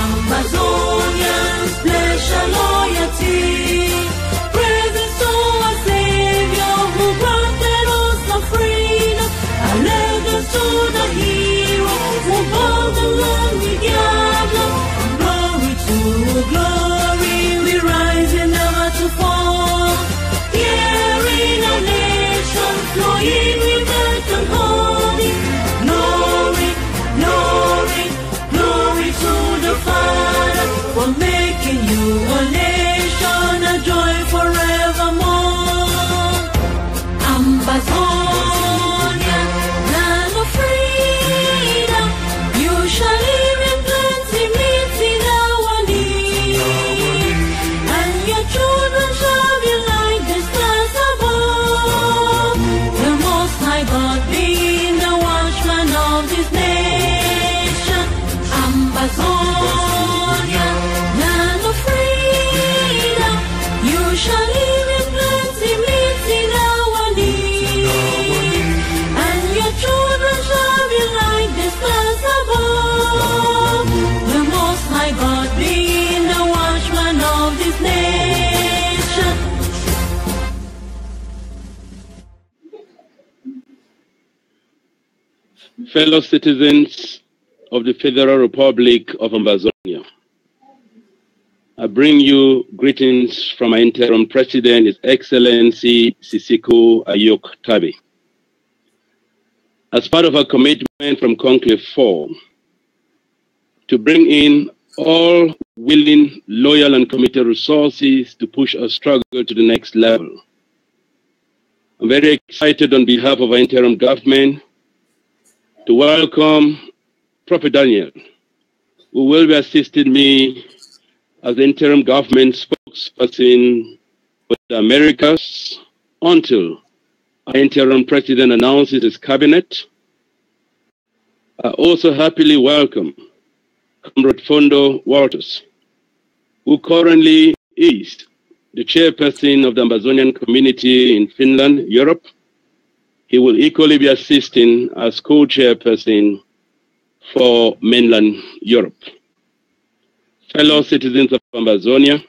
Amazonians pledge our loyalty. Praises to our Savior who granted us the freedom. Our legacy to the hero who bowed the lonely diablo. Glory to glory, we rise and never to fall. Here in our nation, flowing with earth and holy. Glory, glory, glory to the Father for making you a nation, a joy forevermore. Ambazonia, land of freedom, you shall live in plenty, meeting our need, and your children shall be like the stars above. The Most High God being the watchman of this nation. Ambazonia, land of freedom, you shall live in plenty, meeting our need, and your children shall be like the stars above. The Most High God being the watchman of this nation. Fellow citizens of the Federal Republic of Ambazonia, I bring you greetings from our interim president, His Excellency Sisiko Ayok Tabi. As part of our commitment from Conclave 4 to bring in all willing, loyal, and committed resources to push our struggle to the next level, I'm very excited on behalf of our interim government to welcome Prophet Daniel, who will be assisting me as the interim government spokesperson for the Americas until our interim president announces his cabinet. I also happily welcome Comrade Fondo Walters, who currently is the chairperson of the Amazonian community in Finland, Europe. He will equally be assisting as co-chairperson for mainland Europe. Fellow citizens of Amazonia,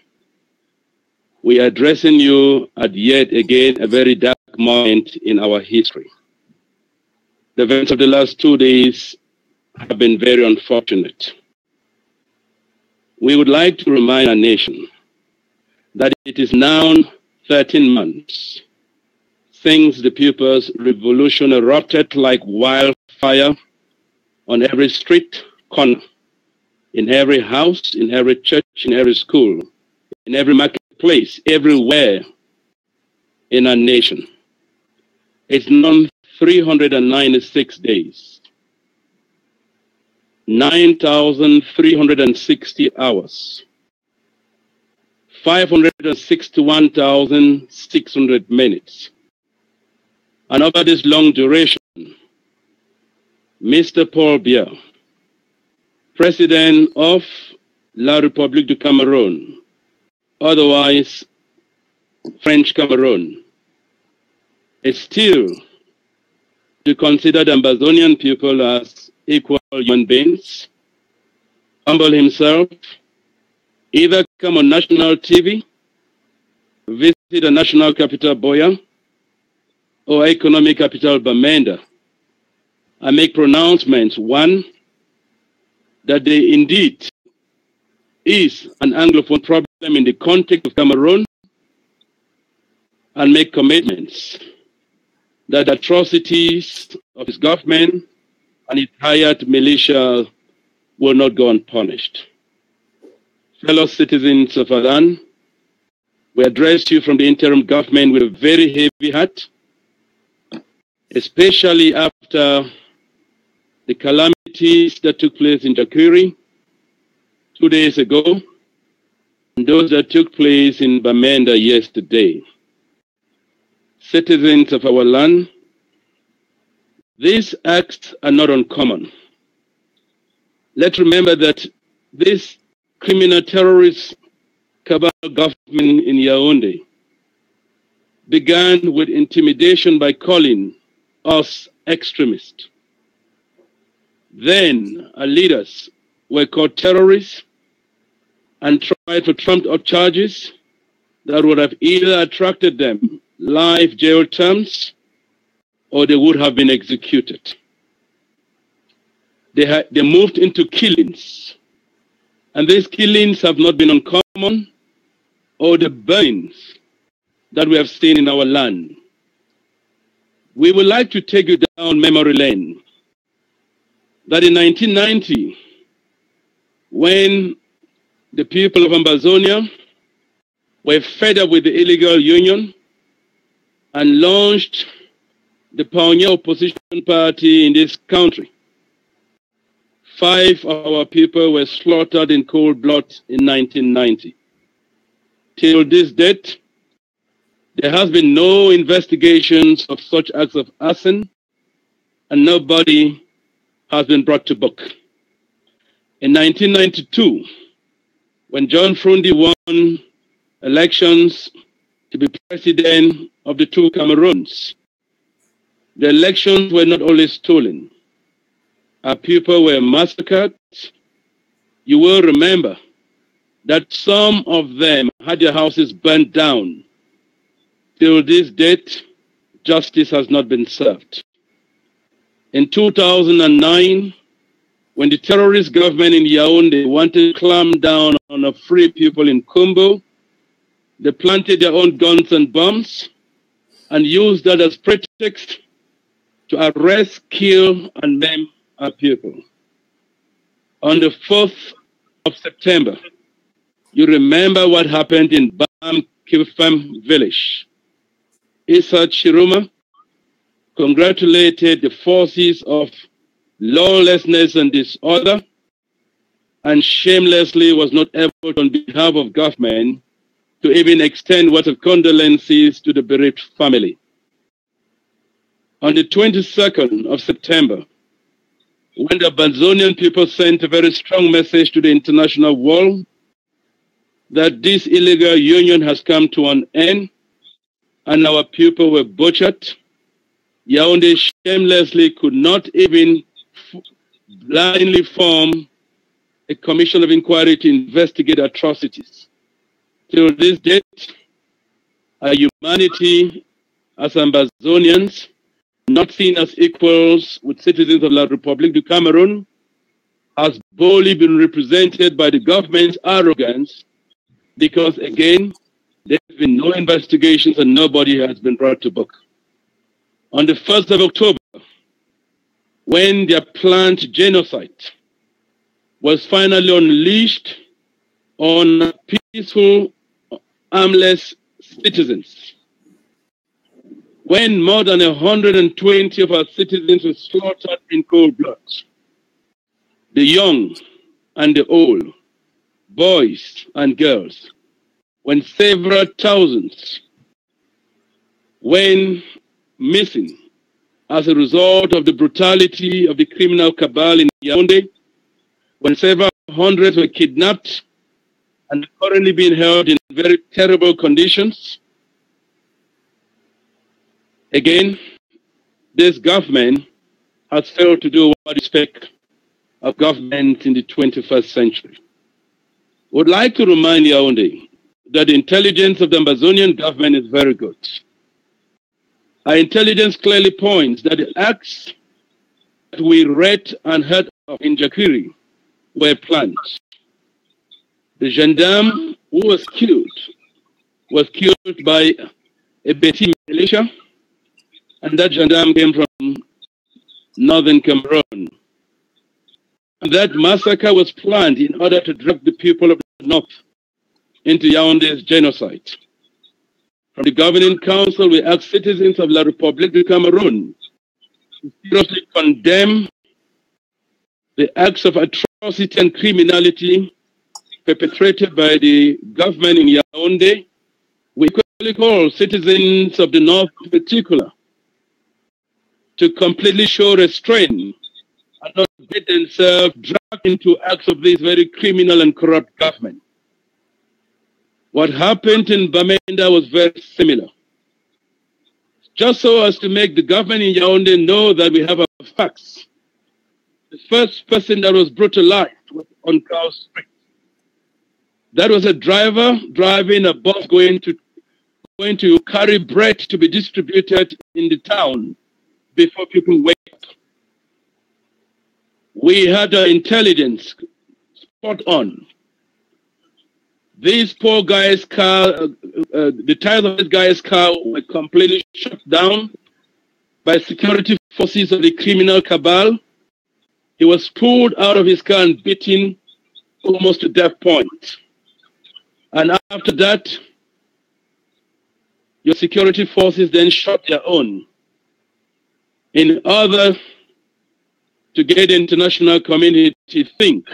we are addressing you at yet again a very dark moment in our history. The events of the last 2 days have been very unfortunate. We would like to remind our nation that it is now 13 months since the People's Revolution erupted like wildfire on every street corner, in every house, in every church, in every school, in every marketplace, everywhere in our nation. It's now 396 days, 9,360 hours, 561,600 minutes. And over this long duration, Mr. Paul Biya, President of La République du Cameroon, otherwise French Cameroon, is still to consider the Amazonian people as equal human beings, humble himself, either come on national TV, visit the national capital Buea, or economic capital Bamenda, and make pronouncements, one, that there indeed is an Anglophone problem in the context of Cameroon, and make commitments that atrocities of his government and its hired militia will not go unpunished. Fellow citizens of our land, we address you from the interim government with a very heavy heart, especially after the calamities that took place in Jakuri 2 days ago, and those that took place in Bamenda yesterday. Citizens of our land, these acts are not uncommon. Let's remember that this criminal terrorist cabal government in Yaoundé began with intimidation by calling us extremists. Then our leaders were caught terrorists and tried for trumped-up charges that would have either attracted them life jail terms or they would have been executed. They moved into killings, and these killings have not been uncommon, or the burnings that we have seen in our land. We would like to take you down memory lane. That in 1990, when the people of Ambazonia were fed up with the illegal union and launched the pioneer opposition party in this country, 5 of our people were slaughtered in cold blood in 1990. Till this date, there has been no investigations of such acts of arson, and nobody has been brought to book. In 1992, when John Frundi won elections to be president of the 2 Cameroons, the elections were not only stolen. Our people were massacred. You will remember that some of them had their houses burnt down. Till this date, justice has not been served. In 2009, when the terrorist government in Yaoundé wanted to clamp down on the free people in Kumbo, they planted their own guns and bombs and used that as pretext to arrest, kill, and maim our people. On the 4th of September, you remember what happened in Bam Kifam village. Issa Chiruma congratulated the forces of lawlessness and disorder, and shamelessly was not able, on behalf of government, to even extend words of condolences to the bereaved family. On the 22nd of September, when the Amazonian people sent a very strong message to the international world that this illegal union has come to an end and our people were butchered, Yaoundé shamelessly could not even blindly form a commission of inquiry to investigate atrocities. Till this date, our humanity as Ambazonians, not seen as equals with citizens of La République du Cameroon, has boldly been represented by the government's arrogance because, again, there have been no investigations and nobody has been brought to book. On the 1st of October, when their planned genocide was finally unleashed on peaceful, armless citizens, when more than 120 of our citizens were slaughtered in cold blood, the young and the old, boys and girls, when several thousands went missing as a result of the brutality of the criminal cabal in Yaoundé, when several hundreds were kidnapped and currently being held in very terrible conditions. Again, this government has failed to do what is expected of government in the 21st century. I would like to remind Yaoundé that the intelligence of the Ambazonian government is very good. Our intelligence clearly points that the acts that we read and heard of in Jakiri were planned. The gendarme who was killed by a Beti militia, and that gendarme came from northern Cameroon. And that massacre was planned in order to drag the people of the north into Yaoundé's genocide. From the governing council, we ask citizens of La République du Cameroon to seriously condemn the acts of atrocity and criminality perpetrated by the government in Yaoundé. We equally call citizens of the north in particular to completely show restraint and not get themselves dragged into acts of this very criminal and corrupt government. What happened in Bamenda was very similar. Just so as to make the government in Yaoundé know that we have our facts. The first person that was brutalized was on Cow Street. That was a driver driving a bus going to carry bread to be distributed in the town before people wake up. We had our intelligence spot on. These poor guys' car, the tires of this guy's car were completely shut down by security forces of the criminal cabal. He was pulled out of his car and beaten almost to death point. And after that, your security forces then shot their own in order to get the international community to think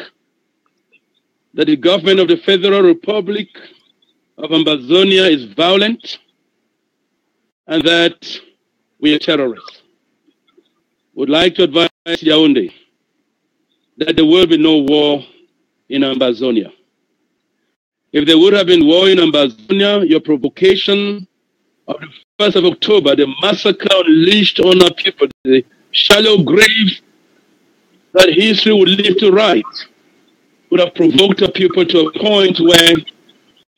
that the government of the Federal Republic of Ambazonia is violent and that we are terrorists. Would like to advise Yaoundé that there will be no war in Ambazonia. If there would have been war in Ambazonia, your provocation of the 1st of October, the massacre unleashed on our people, the shallow graves that history would live to write, would have provoked our people to a point where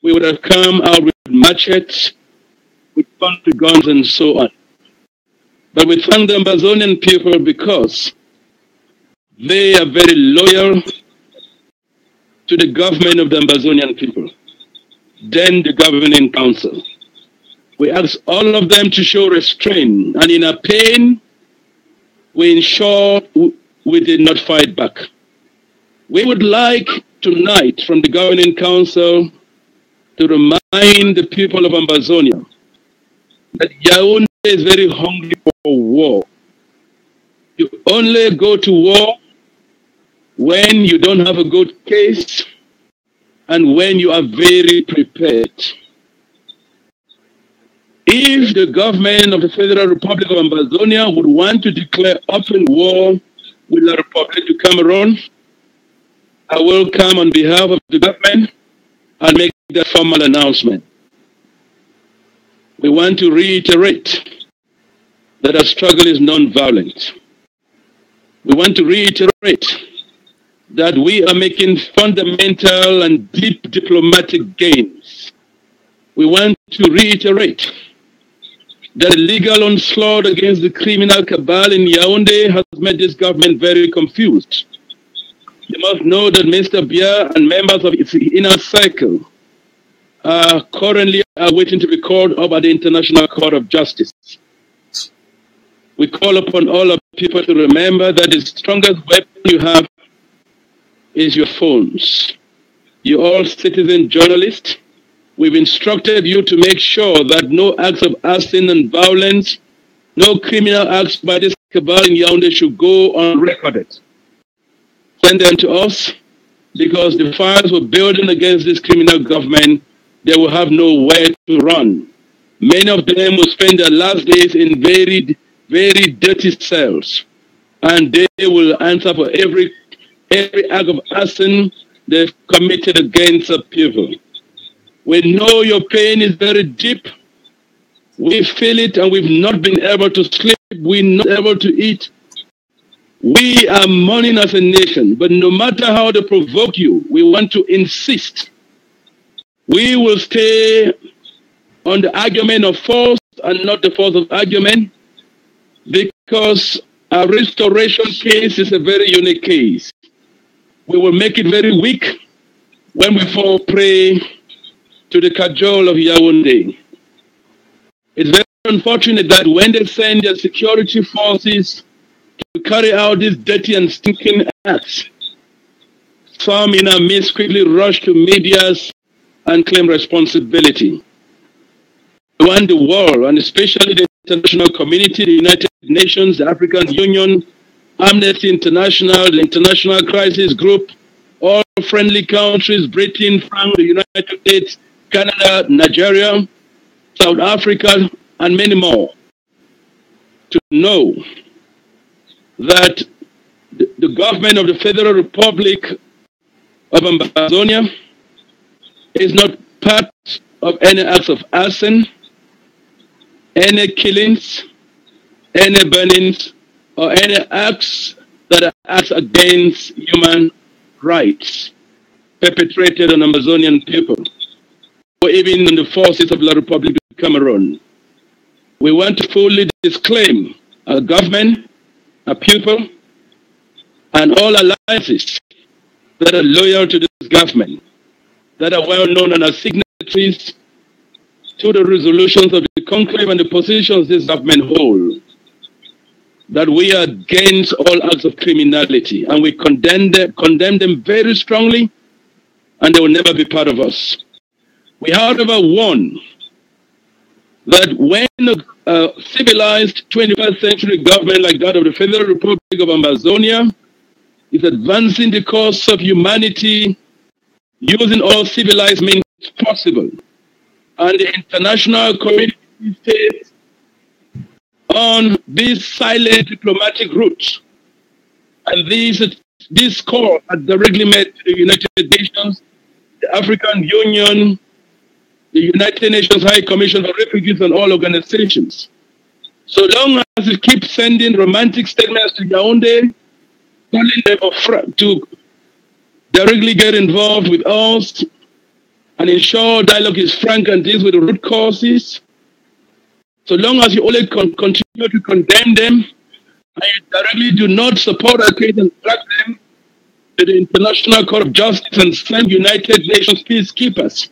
we would have come out with machetes, with country guns and so on. But we thank the Ambazonian people because they are very loyal to the government of the Ambazonian people, then the governing council. We ask all of them to show restraint, and in our pain, we ensure we did not fight back. We would like tonight from the governing council to remind the people of Ambazonia that Yaoundé is very hungry for war. You only go to war when you don't have a good case and when you are very prepared. If the government of the Federal Republic of Ambazonia would want to declare open war with the Republic of Cameroon, I will come on behalf of the government and make that formal announcement. We want to reiterate that our struggle is non-violent. We want to reiterate that we are making fundamental and deep diplomatic gains. We want to reiterate that the legal onslaught against the criminal cabal in Yaoundé has made this government very confused. You must know that Mr. Biya and members of its inner circle are currently waiting to be called up at the International Court of Justice. We call upon all of people to remember that the strongest weapon you have is your phones. You're all citizen journalists. We've instructed you to make sure that no acts of arson and violence, no criminal acts by this cabal in Yaoundé should go unrecorded. Send them to us, because the fires we're building against this criminal government, they will have nowhere to run. Many of them will spend their last days in very, very dirty cells, and they will answer for every act of arson they've committed against the people. We know your pain is very deep. We feel it, and we've not been able to sleep. We're not able to eat. We are mourning as a nation, but no matter how they provoke you, we want to insist. We will stay on the argument of force and not the force of argument, because our restoration case is a very unique case. We will make it very weak when we fall prey to the cajole of Yaoundé. It's very unfortunate that when they send their security forces to carry out these dirty and stinking acts, some in our midst quickly rush to media and claim responsibility. We want the world, and especially the international community, the United Nations, the African Union, Amnesty International, the International Crisis Group, all friendly countries, Britain, France, the United States, Canada, Nigeria, South Africa, and many more, to know that the government of the Federal Republic of Ambazonia is not part of any acts of arson, any killings, any burnings, or any acts that acts against human rights perpetrated on Amazonian people, or even on the forces of the Republic of Cameroon. We want to fully disclaim our government, our people, and all alliances that are loyal to this government, that are well known and are signatories to the resolutions of the conclave and the positions this government hold, that we are against all acts of criminality, and we condemn them very strongly, and they will never be part of us. We, however, warn that when a civilized 21st century government like that of the Federal Republic of Amazonia is advancing the cause of humanity using all civilized means possible, and the international community stays on this silent diplomatic route, and this call are directly made to the United Nations, the African Union, the United Nations High Commission for Refugees, and all organizations. So long as we keep sending romantic statements to Yaoundé, calling them to directly get involved with us and ensure dialogue is frank and deals with the root causes, so long as you only continue to condemn them and you directly do not support our case and drag them to the International Court of Justice and send United Nations peacekeepers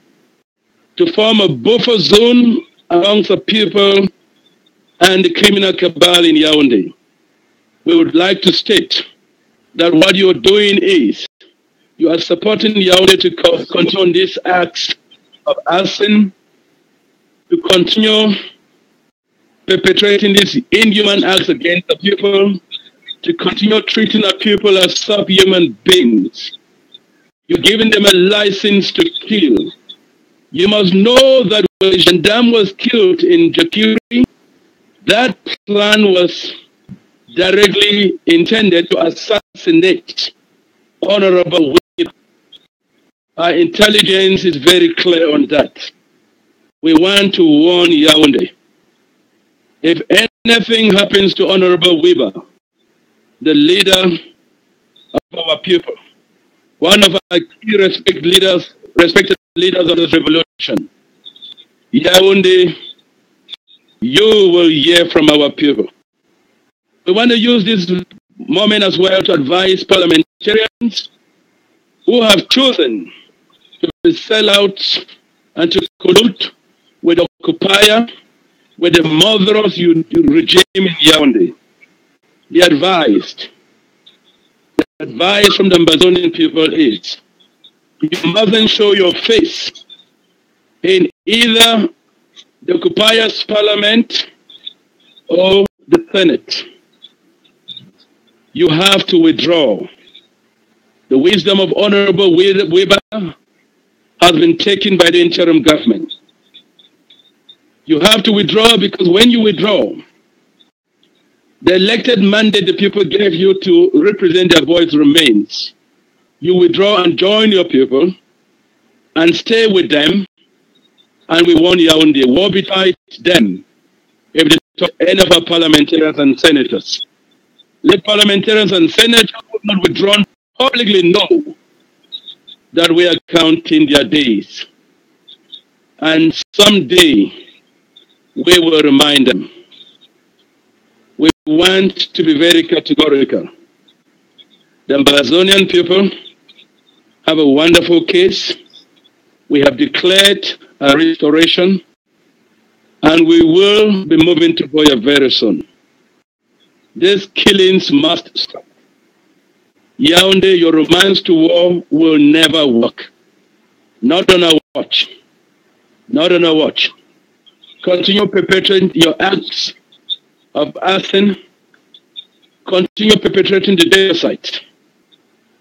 to form a buffer zone amongst the people and the criminal cabal in Yaoundé, we would like to state that what you're doing is you are supporting Yaoundé to continue on these acts of arson, to continue perpetrating these inhuman acts against the people, to continue treating our people as subhuman beings. You're giving them a license to kill. You must know that when the gendarme was killed in Jakiri, that plan was directly intended to assassinate Honorable Wib. Our intelligence is very clear on that. We want to warn Yaoundé. If anything happens to Honorable Wiba, the leader of our people, one of our key respected leaders of this revolution, Yaoundé, you will hear from our people. We want to use this moment as well to advise parliamentarians who have chosen to sell out and to collude with the occupier, with the murderous regime in Yaoundé. The advice from the Amazonian people is, you mustn't show your face in either the occupier's parliament or the Senate. You have to withdraw. The wisdom of Honorable Weber has been taken by the interim government. You have to withdraw, because when you withdraw, the elected mandate the people gave you to represent their voice remains. You withdraw and join your people and stay with them, and we warn Yaoundé, woe betide them if they talk to any of our parliamentarians and senators. Let parliamentarians and senators who have not withdrawn publicly know that we are counting their days. And someday we will remind them. We want to be very categorical. The Amazonian people have a wonderful case. We have declared a restoration, and we will be moving to Boya very soon. These killings must stop. Yaoundé, your romance to war will never work. Not on our watch. Not on our watch. Continue perpetrating your acts of arson. Continue perpetrating the genocide.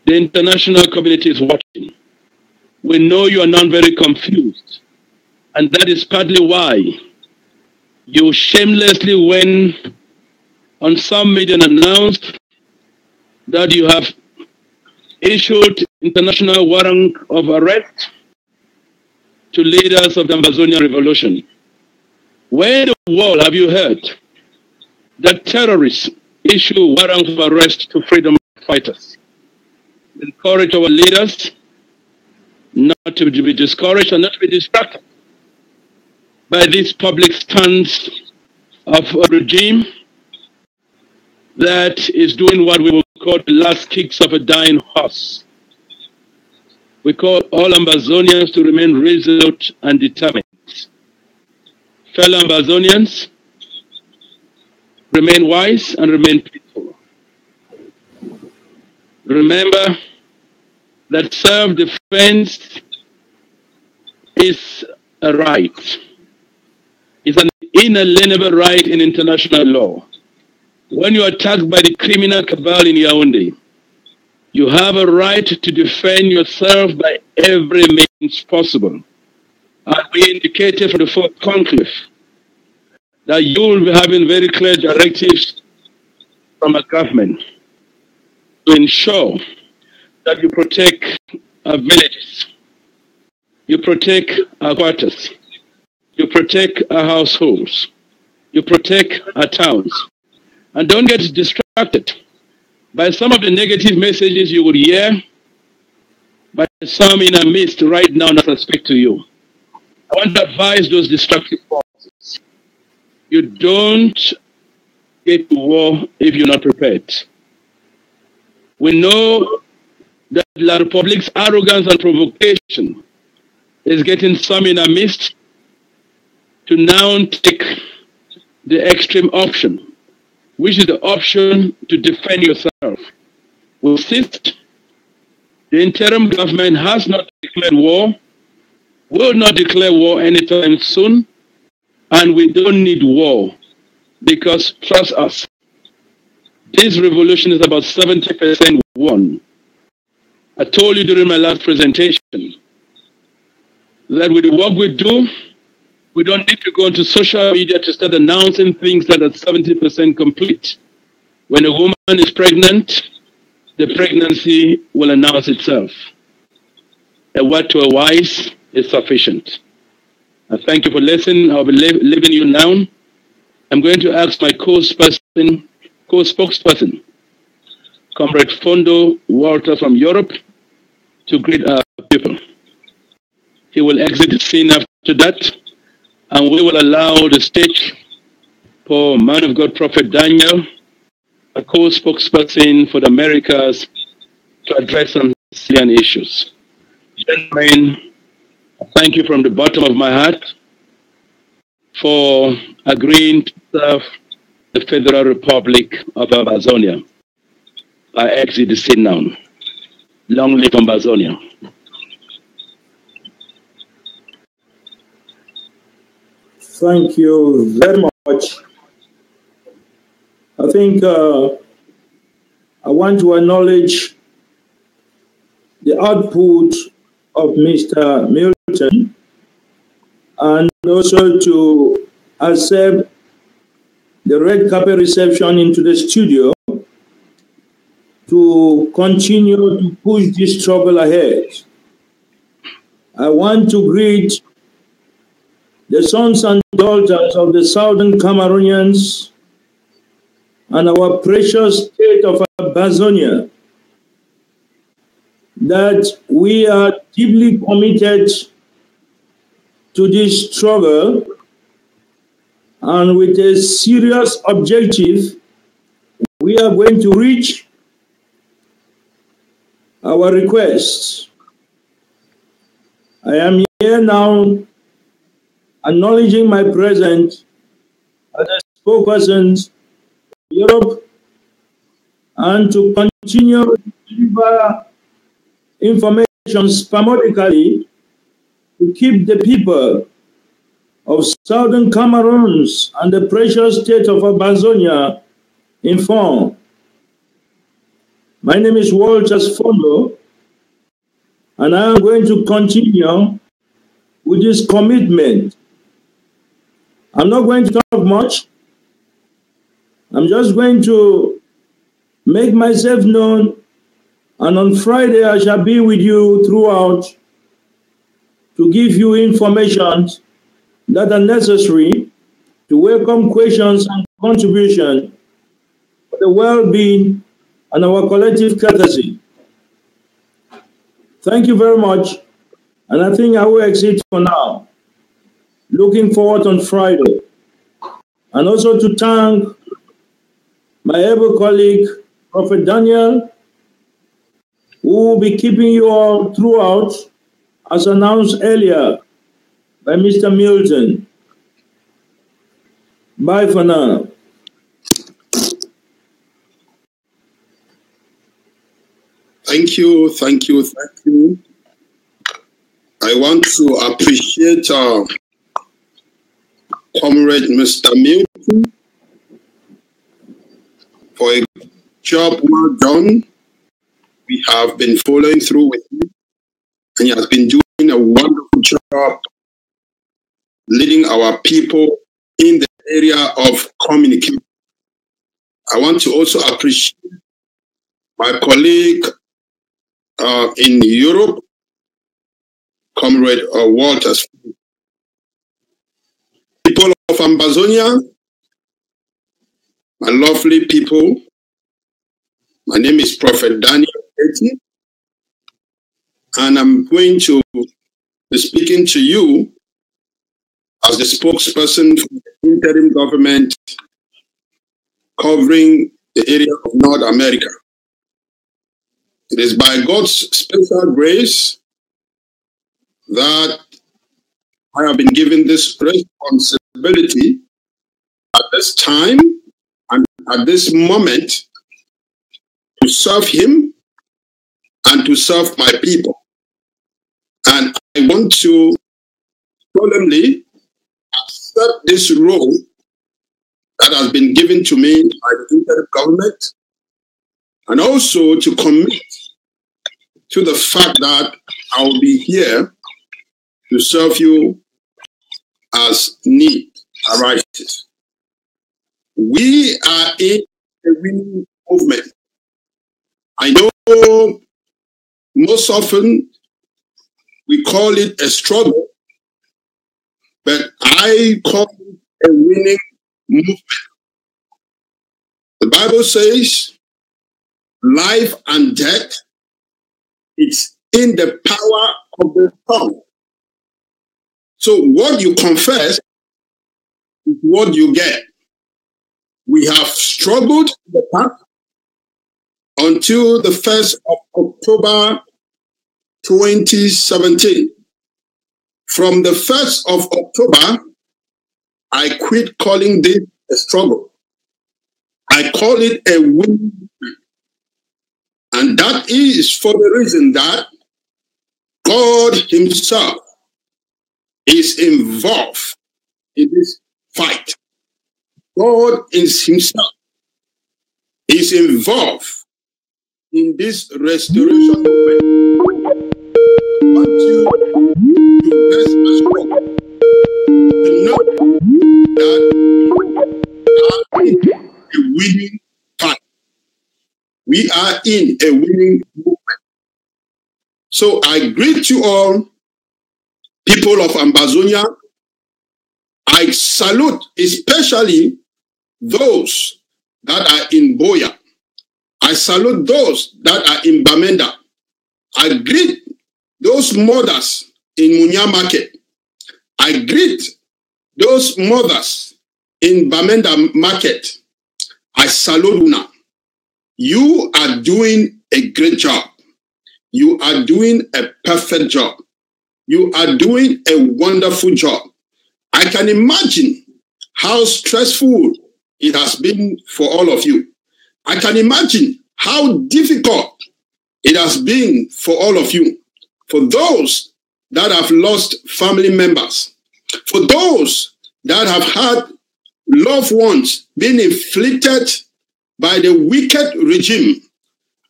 The international community is watching. We know you are not very confused. And that is partly why you shamelessly went on some media and announced that you have issued international warrant of arrest to leaders of the Amazonian revolution. Where in the world have you heard that terrorists issue warrants of arrest to freedom fighters. Encourage our leaders not to be discouraged and not to be distracted by this public stance of a regime that is doing what we will call the last kicks of a dying horse. We call all Ambazonians to remain resolute and determined. Fellow Ambazonians, remain wise and remain peaceful. Remember that self-defense is a right. It's an inalienable right in international law. When you are attacked by the criminal cabal in Yaoundé, you have a right to defend yourself by every means possible. And we indicated from the fourth conclave that you will be having very clear directives from a government to ensure that you protect our villages, you protect our quarters, you protect our households, you protect our towns. And don't get distracted by some of the negative messages you would hear by some in our midst right now as I speak to you. I want to advise those destructive forces. You don't get to war if you're not prepared. We know that La Republic's arrogance and provocation is getting some in our midst to now take the extreme option, which is the option to defend yourself. We insist the interim government has not declared war, will not declare war anytime soon, and we don't need war because, trust us, this revolution is about 70% won. I told you during my last presentation that with the work we do, we don't need to go into social media to start announcing things that are 70% complete. When a woman is pregnant, the pregnancy will announce itself. A word to a wise is sufficient. I thank you for listening. I'll be leaving you now. I'm going to ask my co-spokesperson, Comrade Fondo Walter from Europe, to greet our people. He will exit the scene after that, and we will allow the stage for Man of God Prophet Daniel, a co-spokesperson for the Americas, to address some Syrian issues. Gentlemen, thank you from the bottom of my heart for agreeing to serve the Federal Republic of Amazonia. I exit the scene now. Long live Amazonia. Thank you very much. I think I want to acknowledge the output of Mr. Milton and also to accept the red carpet reception into the studio to continue to push this struggle ahead. I want to greet the sons and daughters of the Southern Cameroonians and our precious state of Amazonia, that we are deeply committed to this struggle and with a serious objective, we are going to reach our requests. I am here now acknowledging my presence as a spokesperson in Europe and to continue to deliver information sporadically to keep the people of Southern Cameroons and the precious state of Amazonia informed. My name is Walter Fondo, and I am going to continue with this commitment. I'm not going to talk much. I'm just going to make myself known, and on Friday I shall be with you throughout to give you information that are necessary to welcome questions and contributions for the well-being and our collective courtesy. Thank you very much, and I think I will exit for now. Looking forward on Friday. And also to thank my able colleague, Prophet Daniel, who will be keeping you all throughout, as announced earlier by Mr. Milton. Bye for now. Thank you. I want to appreciate Comrade Mr. Milton for a job well done. We have been following through with him, and he has been doing a wonderful job leading our people in the area of communication. I want to also appreciate my colleague in Europe, Comrade Walters. People of Amazonia, my lovely people, my name is Prophet Daniel Eti, and I'm going to be speaking to you as the spokesperson for the interim government covering the area of North America. It is by God's special grace that I have been given this responsibility at this time and at this moment to serve Him and to serve my people. And I want to solemnly accept this role that has been given to me by the interim government, and also to commit to the fact that I will be here to serve you as need arises. We are in a winning movement. I know most often we call it a struggle, but I call it a winning movement. The Bible says life and death, it's in the power of the tongue. So what you confess is what you get. We have struggled in the past until the 1st of October 2017. From the 1st of October, I quit calling this a struggle. I call it a win. And that is for the reason that God Himself is involved in this fight. God is Himself is involved in this restoration movement. I want you to rest assured to know that we are in a winning fight. We are in a winning movement. So I greet you all, people of Amazonia. I salute especially those that are in Boya. I salute those that are in Bamenda. I greet those mothers in Munya Market. I greet those mothers in Bamenda Market. I salute Una. You are doing a great job. You are doing a perfect job. You are doing a wonderful job. I can imagine how stressful it has been for all of you. I can imagine how difficult it has been for all of you. For those that have lost family members, for those that have had loved ones being inflicted by the wicked regime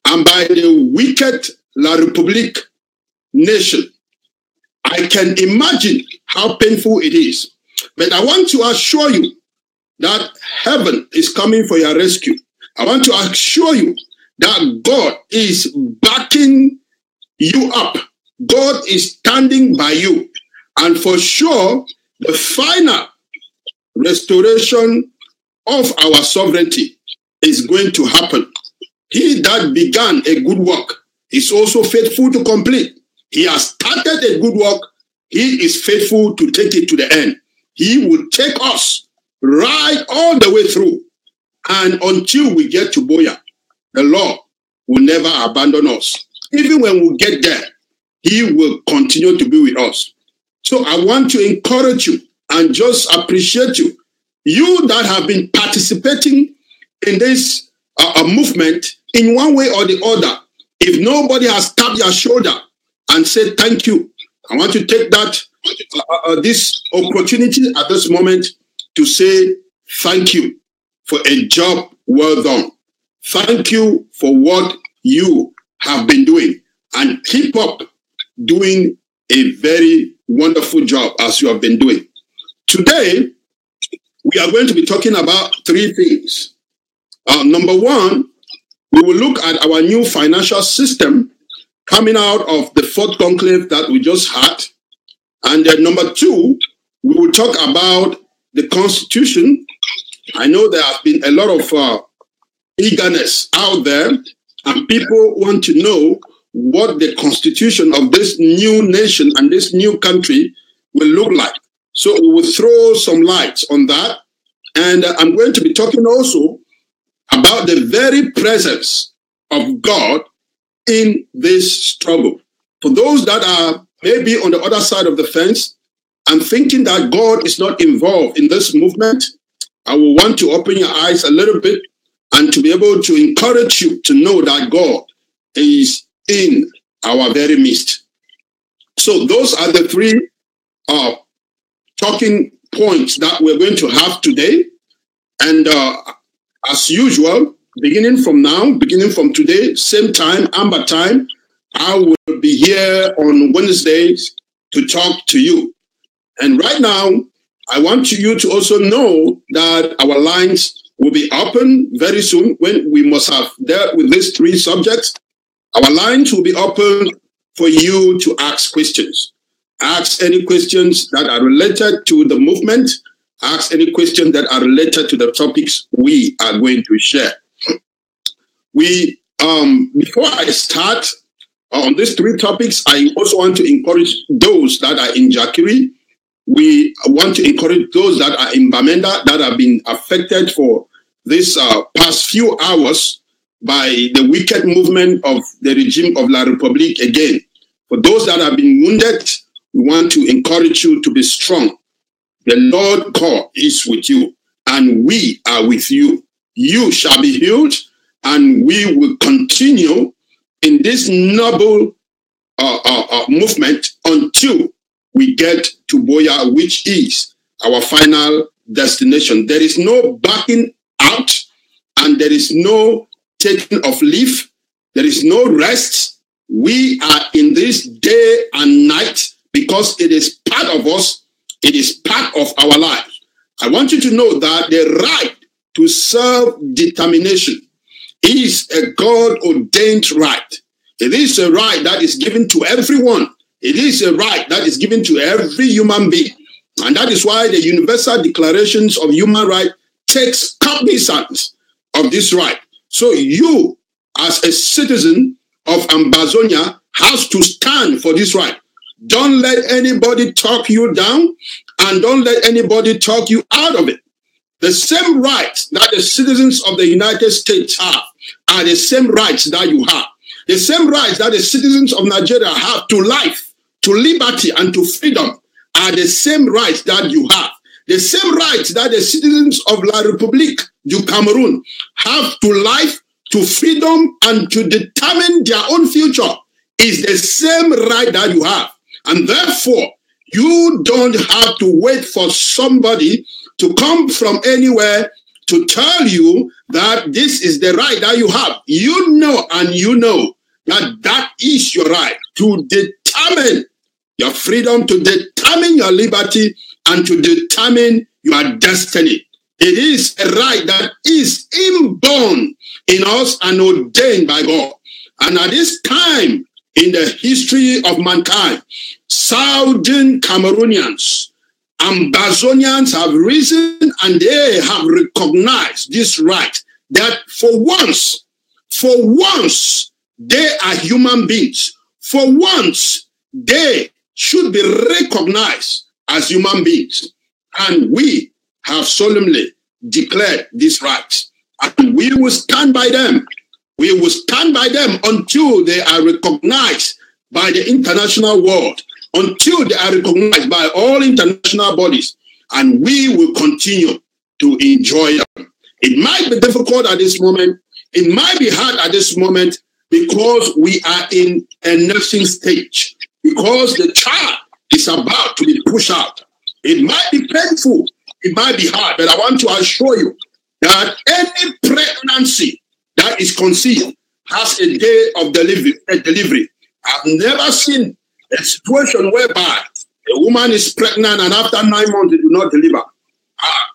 and by the wicked La République nation. I can imagine how painful it is. But I want to assure you that heaven is coming for your rescue. I want to assure you that God is backing you up. God is standing by you. And for sure, the final restoration of our sovereignty is going to happen. He that began a good work is also faithful to complete. He has started a good work. He is faithful to take it to the end. He will take us right all the way through. And until we get to Boya, the Lord will never abandon us. Even when we get there, he will continue to be with us. So I want to encourage you and just appreciate you. You that have been participating in this movement in one way or the other. If nobody has tapped your shoulder and said thank you, I want to take that this opportunity at this moment to say thank you for a job well done. Thank you for what you have been doing, and keep up doing a very wonderful job as you have been doing. Today, we are going to be talking about three things. Number one, we will look at our new financial system coming out of the fourth conclave that we just had. And then number two, we will talk about the Constitution. I know there has been a lot of eagerness out there, and people want to know what the Constitution of this new nation and this new country will look like. So we will throw some light on that. And I'm going to be talking also about the very presence of God in this struggle. For those that are maybe on the other side of the fence and thinking that God is not involved in this movement, I will want to open your eyes a little bit and to be able to encourage you to know that God is in our very midst. So those are the three talking points that we're going to have today. And as usual, beginning from today, same time, Amber time, I will be here on Wednesdays to talk to you. And right now, I want you to also know that our lines will be open very soon when we must have dealt with these three subjects. Our lines will be open for you to ask questions. Ask any questions that are related to the movement. Ask any questions that are related to the topics we are going to share. Before I start on these three topics, I also want to encourage those that are in Jakiri. We want to encourage those that are in Bamenda that have been affected for this past few hours by the wicked movement of the regime of La République again. For those that have been wounded, we want to encourage you to be strong. The Lord God is with you, and we are with you. You shall be healed, and we will continue in this noble movement until we get to Boya, which is our final destination. There is no backing out, and there is no taking of leave. There is no rest. We are in this day and night because it is part of us. It is part of our life. I want you to know that the right to self-determination is a God-ordained right. It is a right that is given to everyone. It is a right that is given to every human being. And that is why the Universal Declarations of Human Rights takes cognizance of this right. So you, as a citizen of Ambazonia, has to stand for this right. Don't let anybody talk you down, and don't let anybody talk you out of it. The same rights that the citizens of the United States have are the same rights that you have. The same rights that the citizens of Nigeria have to life, to liberty, and to freedom are the same rights that you have. The same rights that the citizens of La République du Cameroon have to life, to freedom, and to determine their own future is the same right that you have. And therefore, you don't have to wait for somebody to come from anywhere to tell you that this is the right that you have. You know, and you know that that is your right to determine your freedom, to determine your liberty, and to determine your destiny. It is a right that is inborn in us and ordained by God. And at this time in the history of mankind, Southern Cameroonians, Ambazonians have risen and they have recognized this right, that for once for once, they are human beings. For once, they should be recognized as human beings. And we have solemnly declared these rights. And we will stand by them. We will stand by them until they are recognized by the international world, until they are recognized by all international bodies. And we will continue to enjoy them. It might be difficult at this moment. It might be hard at this moment because we are in a nursing stage, because the child is about to be pushed out. It might be painful. It might be hard, but I want to assure you that any pregnancy that is conceived has a day of delivery. I've never seen a situation whereby a woman is pregnant and after 9 months it will not deliver.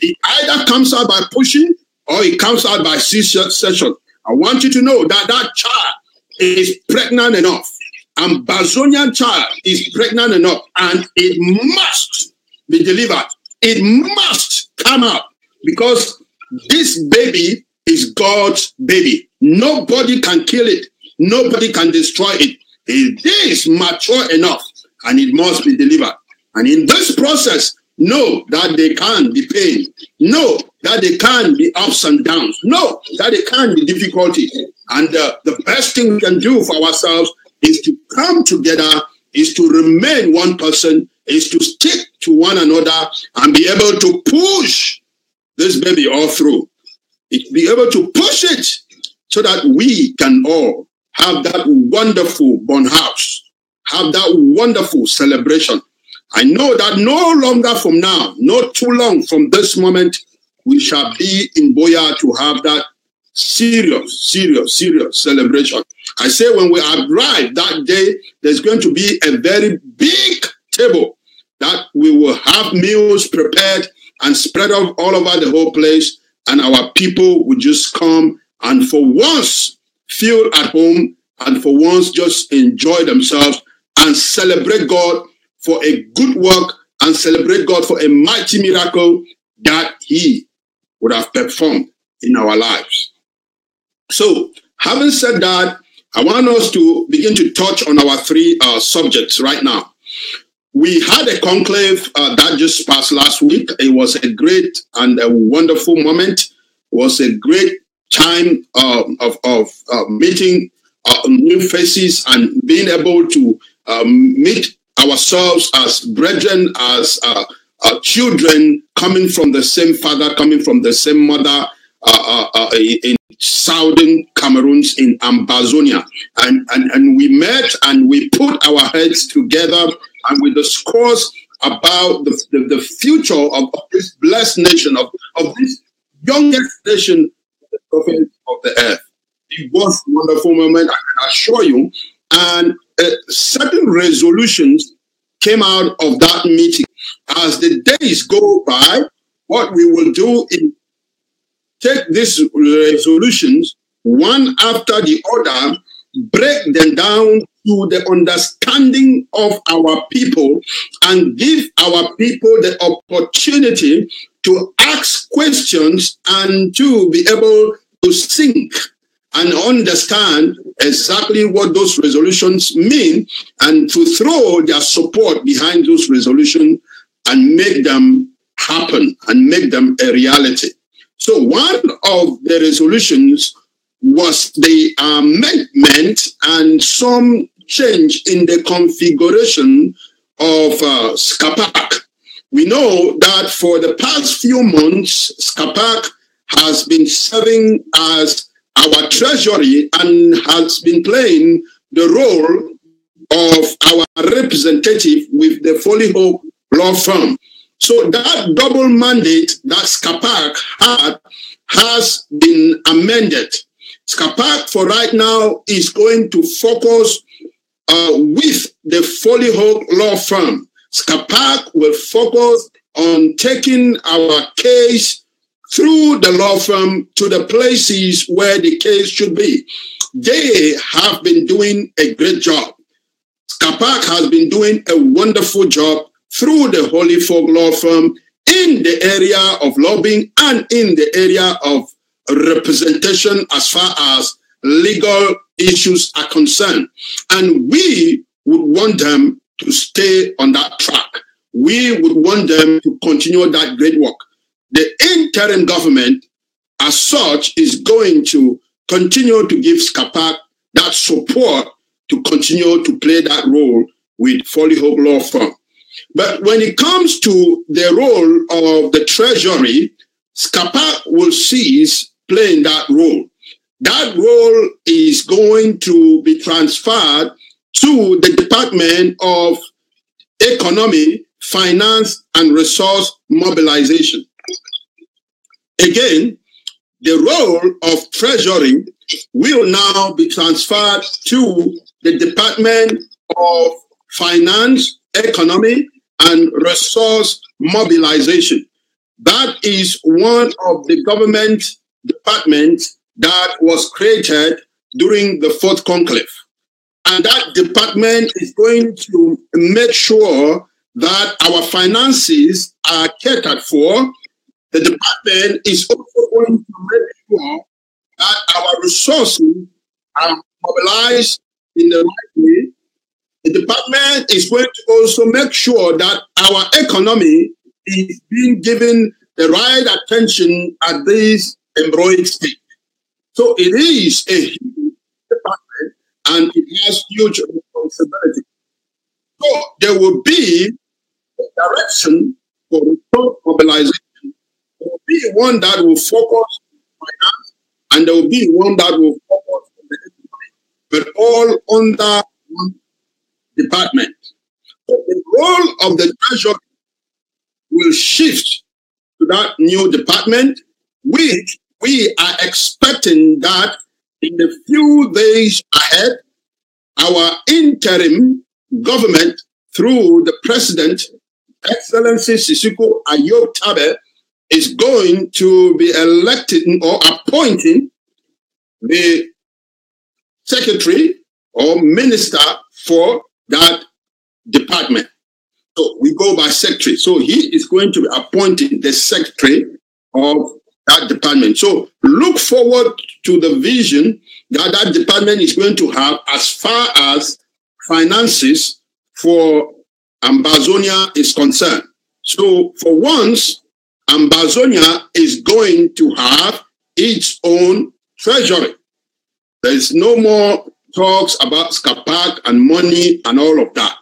It either comes out by pushing or it comes out by C-section. I want you to know that that child is pregnant enough. And Ambazonian child is pregnant enough, and it must be delivered. It must come out because this baby is God's baby. Nobody can kill it. Nobody can destroy it. It is mature enough and it must be delivered. And in this process, know that there can be pain. Know that there can be ups and downs. Know that there can be difficulty. And the best thing we can do for ourselves is to come together, is to remain one person, is to stick to one another and be able to push this baby all through. Be able to push it so that we can all have that wonderful born house, have that wonderful celebration. I know that no longer from now, not too long from this moment, we shall be in Boya to have that serious celebration. I say when we arrive that day, there's going to be a very big table that we will have meals prepared and spread out all over the whole place. And our people will just come and for once feel at home and for once just enjoy themselves and celebrate God for a good work and celebrate God for a mighty miracle that he would have performed in our lives. So, having said that, I want us to begin to touch on our three subjects right now. We had a conclave that just passed last week. It was a great and a wonderful moment. It was a great time of meeting new faces and being able to meet ourselves as brethren, as children coming from the same father, coming from the same mother in southern Cameroons in Ambazonia. And we met and we put our heads together and we discussed about the future of this blessed nation, of this youngest nation, the prophet of the earth. It was a wonderful moment, I can assure you. And certain resolutions came out of that meeting. As the days go by, what we will do is take these resolutions one after the other, break them down to the understanding of our people and give our people the opportunity to ask questions and to be able to think and understand exactly what those resolutions mean and to throw their support behind those resolutions and make them happen and make them a reality. So one of the resolutions was the amendment and some change in the configuration of SCAPAC. We know that for the past few months, SCAPAC has been serving as our treasury and has been playing the role of our representative with the Foley Hope law firm. So that double mandate that SCAPAC had has been amended. SCAPAC for right now is going to focus with the Foley Hope law firm. SCAPAC will focus on taking our case through the law firm to the places where the case should be. They have been doing a great job. SCAPAC has been doing a wonderful job through the Holy Folk law firm in the area of lobbying and in the area of representation as far as legal issues are concerned. And we would want them to stay on that track. We would want them to continue that great work. The interim government, as such, is going to continue to give SCAPAC that support to continue to play that role with Foley Hope Law Firm. But when it comes to the role of the Treasury, SCAPAC will cease playing that role. That role is going to be transferred to the Department of Economy, Finance, and Resource Mobilization. Again, the role of Treasury will now be transferred to the Department of Finance, Economy, and Resource Mobilization. That is one of the government departments that was created during the fourth conclave. And that department is going to make sure that our finances are catered for. The department is also going to make sure that our resources are mobilized in the right way. The department is going to also make sure that our economy is being given the right attention at this embryonic stage. So it is a huge department and it has huge responsibility. So there will be a direction for resource mobilization. There will be one that will focus on finance and there will be one that will focus on the economy, but all under one department. So the role of the Treasury will shift to that new department, which we are expecting that in the few days ahead, our interim government, through the President, Excellency Sisiko Ayob Tabe, is going to be elected or appointing the secretary or minister for that department. So we go by secretary. So he is going to be appointing the secretary of that department. So look forward to the vision that that department is going to have as far as finances for Ambazonia is concerned. So for once, Ambazonia is going to have its own treasury. There is no more talks about SCAPAC and money and all of that.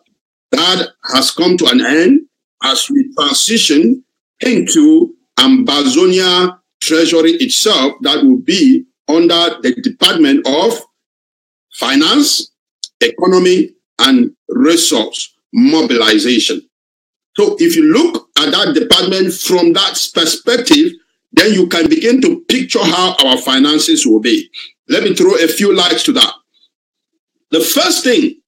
That has come to an end as we transition into Ambazonia Treasury itself that will be under the Department of Finance, Economy, and Resource Mobilization. So if you look at that department from that perspective, then you can begin to picture how our finances will be. Let me throw a few lights to that. The first thing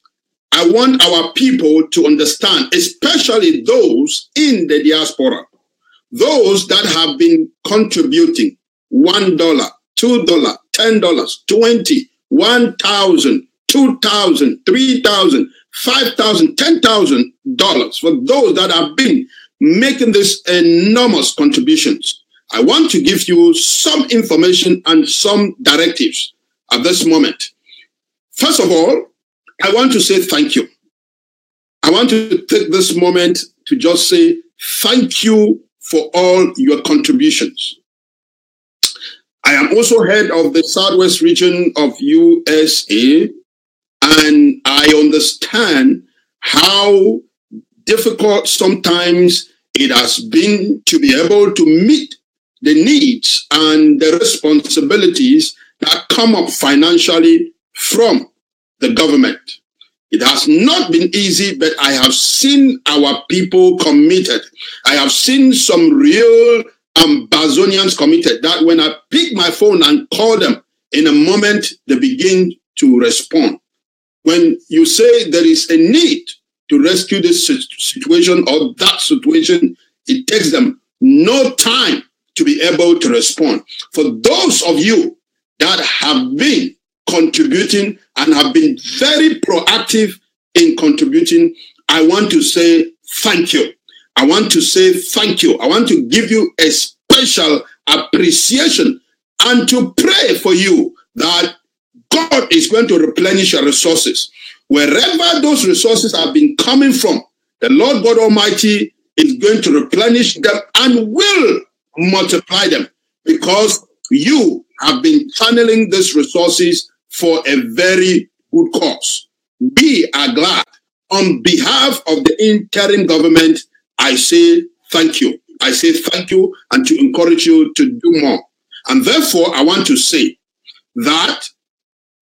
I want our people to understand, especially those in the diaspora, those that have been contributing $1, $2, $10, $20, $1,000, $2,000, $3,000, $5,000, $10,000, for those that have been making these enormous contributions. I want to give you some information and some directives at this moment. First of all, I want to say thank you. I want to take this moment to just say thank you for all your contributions. I am also head of the Southwest region of USA, and I understand how difficult sometimes it has been to be able to meet the needs and the responsibilities that come up financially from the government. It has not been easy, but I have seen our people committed. I have seen some real Ambazonians committed that when I pick my phone and call them, in a moment, they begin to respond. When you say there is a need to rescue this situation or that situation, it takes them no time to be able to respond. For those of you that have been contributing and have been very proactive in contributing, I want to say thank you. I want to say thank you. I want to give you a special appreciation and to pray for you that God is going to replenish your resources. Wherever those resources have been coming from, the Lord God Almighty is going to replenish them and will multiply them, because you have been channeling these resources for a very good cause. We are glad. On behalf of the interim government, I say thank you. I say thank you, and to encourage you to do more. And therefore, I want to say that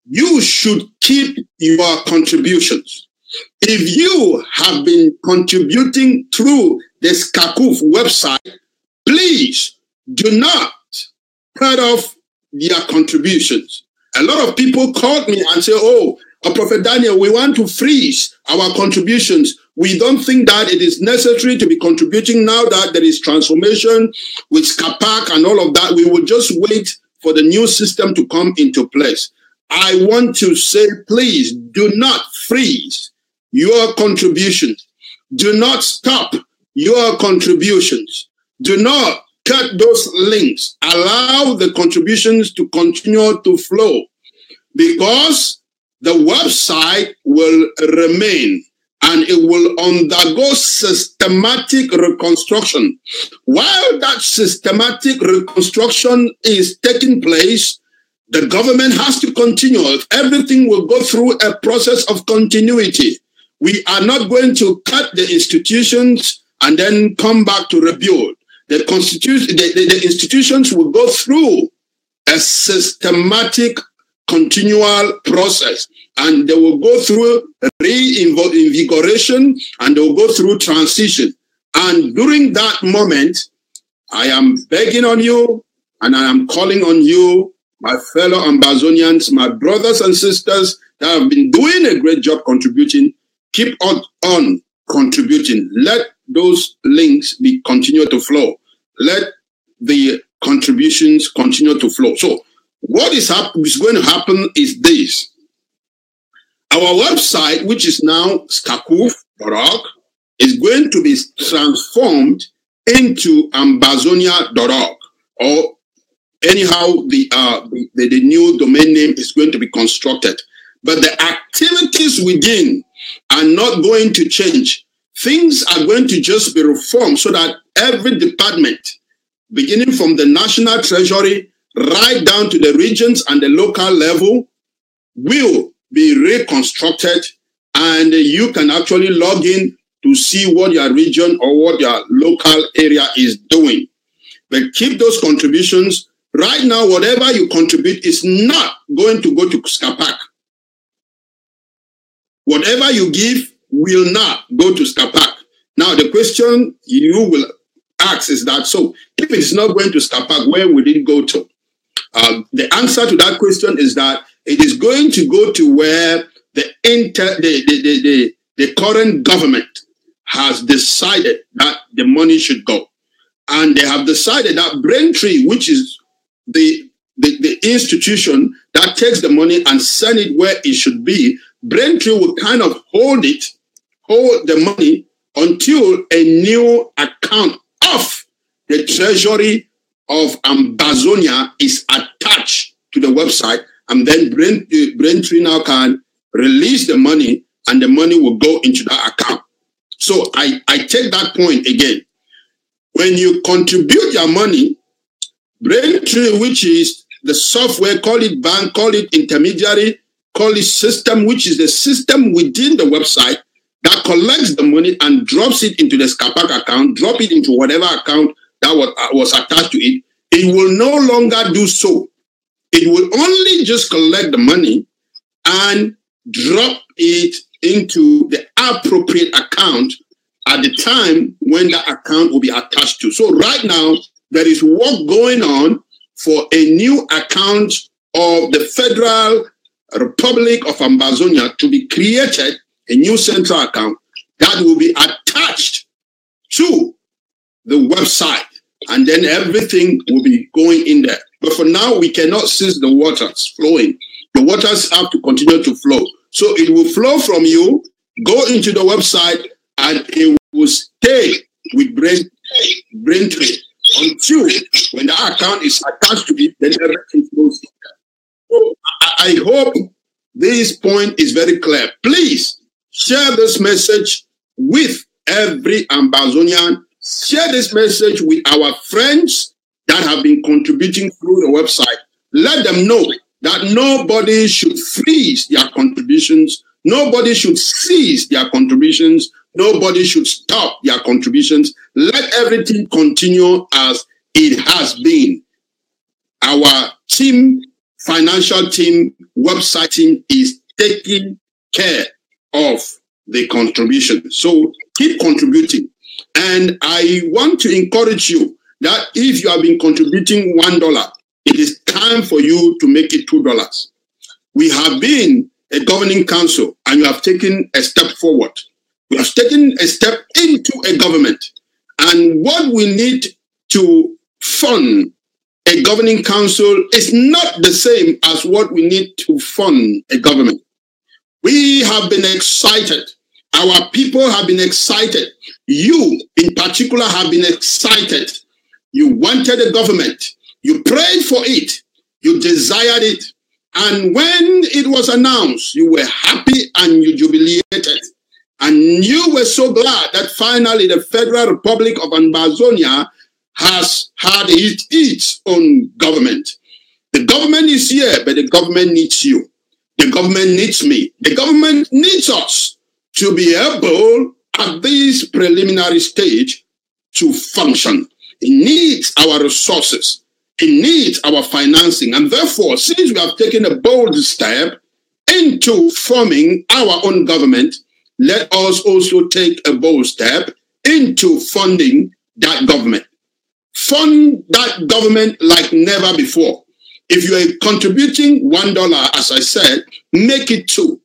you should keep your contributions. If you have been contributing through the Skakoof website, please do not cut off their contributions. A lot of people called me and say, oh, Prophet Daniel, we want to freeze our contributions. We don't think that it is necessary to be contributing now that there is transformation with Skapak and all of that. We will just wait for the new system to come into place. I want to say, please do not freeze your contributions. Do not stop your contributions. Do not cut those links. Allow the contributions to continue to flow, because the website will remain and it will undergo systematic reconstruction. While that systematic reconstruction is taking place, the government has to continue. Everything will go through a process of continuity. We are not going to cut the institutions and then come back to rebuild. The institutions will go through a systematic, continual process, and they will go through reinvigoration, and they will go through transition. And during that moment, I am begging on you, and I am calling on you, my fellow Ambazonians, my brothers and sisters that have been doing a great job contributing, keep on contributing. Let those links continue to flow. Let the contributions continue to flow. So what is going to happen is this. Our website, which is now skakoof.org, is going to be transformed into ambazonia.org, or anyhow the new domain name is going to be constructed. But the activities within are not going to change. Things are going to just be reformed so that every department, beginning from the National Treasury right down to the regions and the local level, will be reconstructed, and you can actually log in to see what your region or what your local area is doing. But keep those contributions. Right now, whatever you contribute is not going to go to Skapak. Whatever you give will not go to Skapak. Now, the question you will ask is that, so if it is not going to Skapak, where will it go to? The answer to that question is that it is going to go to where the current government has decided that the money should go. And they have decided that Braintree, which is the institution that takes the money and send it where it should be, Braintree will kind of hold the money until a new account of the Treasury of Ambazonia is attached to the website, and then Braintree now can release the money, and the money will go into that account. So I take that point again. When you contribute your money, Braintree, which is the software, call it bank, call it intermediary, call it system, which is the system within the website that collects the money and drops it into the Skapak account, drop it into whatever account that was attached to it, it will no longer do so. It will only just collect the money and drop it into the appropriate account at the time when that account will be attached to. So right now, there is work going on for a new account of the Federal Republic of Ambazonia to be created, a new central account that will be attached to the website, and then everything will be going in there. But for now, we cannot cease the waters flowing. The waters have to continue to flow. So it will flow from you, go into the website, and it will stay with Braintree until when the account is attached to it, then everything flows in there. I hope this point is very clear. Please share this message with every Ambazonian. Share this message with our friends that have been contributing through the website. Let them know that nobody should freeze their contributions. Nobody should cease their contributions. Nobody should stop their contributions. Let everything continue as it has been. Our team, financial team, website team is taking care of the contribution. So keep contributing. And I want to encourage you that if you have been contributing $1, it is time for you to make it $2. We have been a governing council and you have taken a step forward. We have taken a step into a government. And what we need to fund a governing council is not the same as what we need to fund a government. We have been excited. Our people have been excited. You, in particular, have been excited. You wanted a government. You prayed for it. You desired it. And when it was announced, you were happy and you jubilated. And you were so glad that finally the Federal Republic of Ambazonia has had its own government. The government is here, but the government needs you. The government needs me. The government needs us to be able, at this preliminary stage, to function. It needs our resources. It needs our financing. And therefore, since we have taken a bold step into forming our own government, let us also take a bold step into funding that government. Fund that government like never before. If you are contributing $1, as I said, make it $2.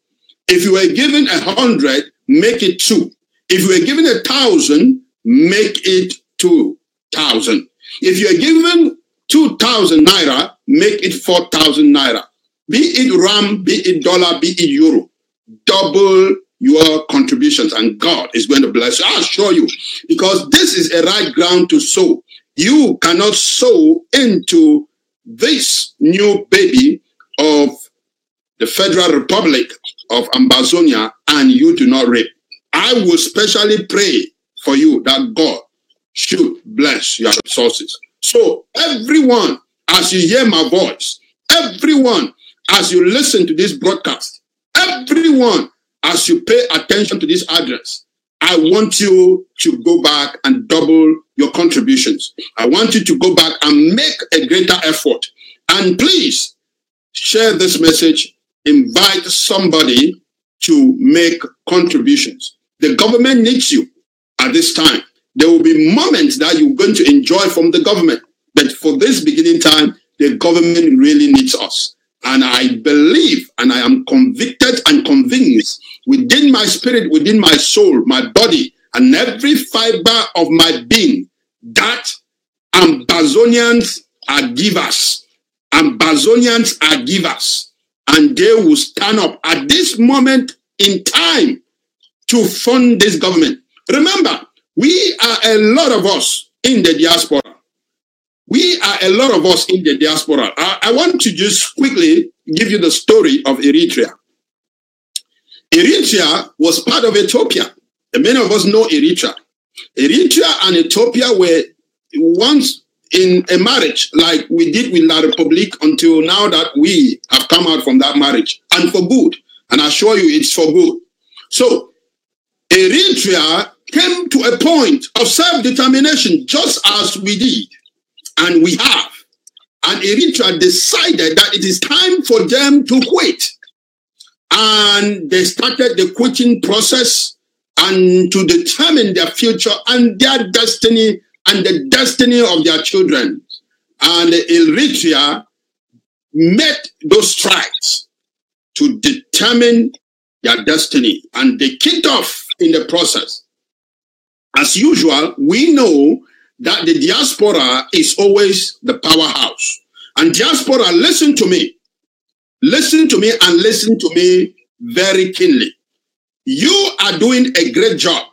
If you are given 100, make it 2. If you are given 1,000, make it 2,000. If you are given 2,000 naira, make it 4,000 naira. Be it rand, be it dollar, be it euro. Double your contributions and God is going to bless you. I'll show you, because this is a right ground to sow. You cannot sow into this new baby of the Federal Republic of Ambazonia and you do not reap. I will specially pray for you that God should bless your resources. So everyone, as you hear my voice, everyone, as you listen to this broadcast, everyone, as you pay attention to this address, I want you to go back and double your contributions. I want you to go back and make a greater effort. And please share this message. Invite somebody to make contributions. The government needs you at this time. There will be moments that you're going to enjoy from the government. But for this beginning time, the government really needs us. And I believe and I am convicted and convinced within my spirit, within my soul, my body, and every fiber of my being that Ambazonians are givers. Ambazonians are givers. And they will stand up at this moment in time to fund this government. Remember, we are a lot of us in the diaspora. We are a lot of us in the diaspora. I want to just quickly give you the story of Eritrea. Eritrea was part of Ethiopia. And many of us know Eritrea. Eritrea and Ethiopia were once in a marriage like we did with La Republique until now that we have come out from that marriage. And for good. And I assure you it's for good. So Eritrea came to a point of self-determination just as we did. And we have. And Eritrea decided that it is time for them to quit. And they started the quitting process and to determine their future and their destiny and the destiny of their children. And Eritrea met those strides to determine their destiny. And they kicked off in the process. As usual, we know that the diaspora is always the powerhouse. And diaspora, listen to me. Listen to me and listen to me very keenly. You are doing a great job.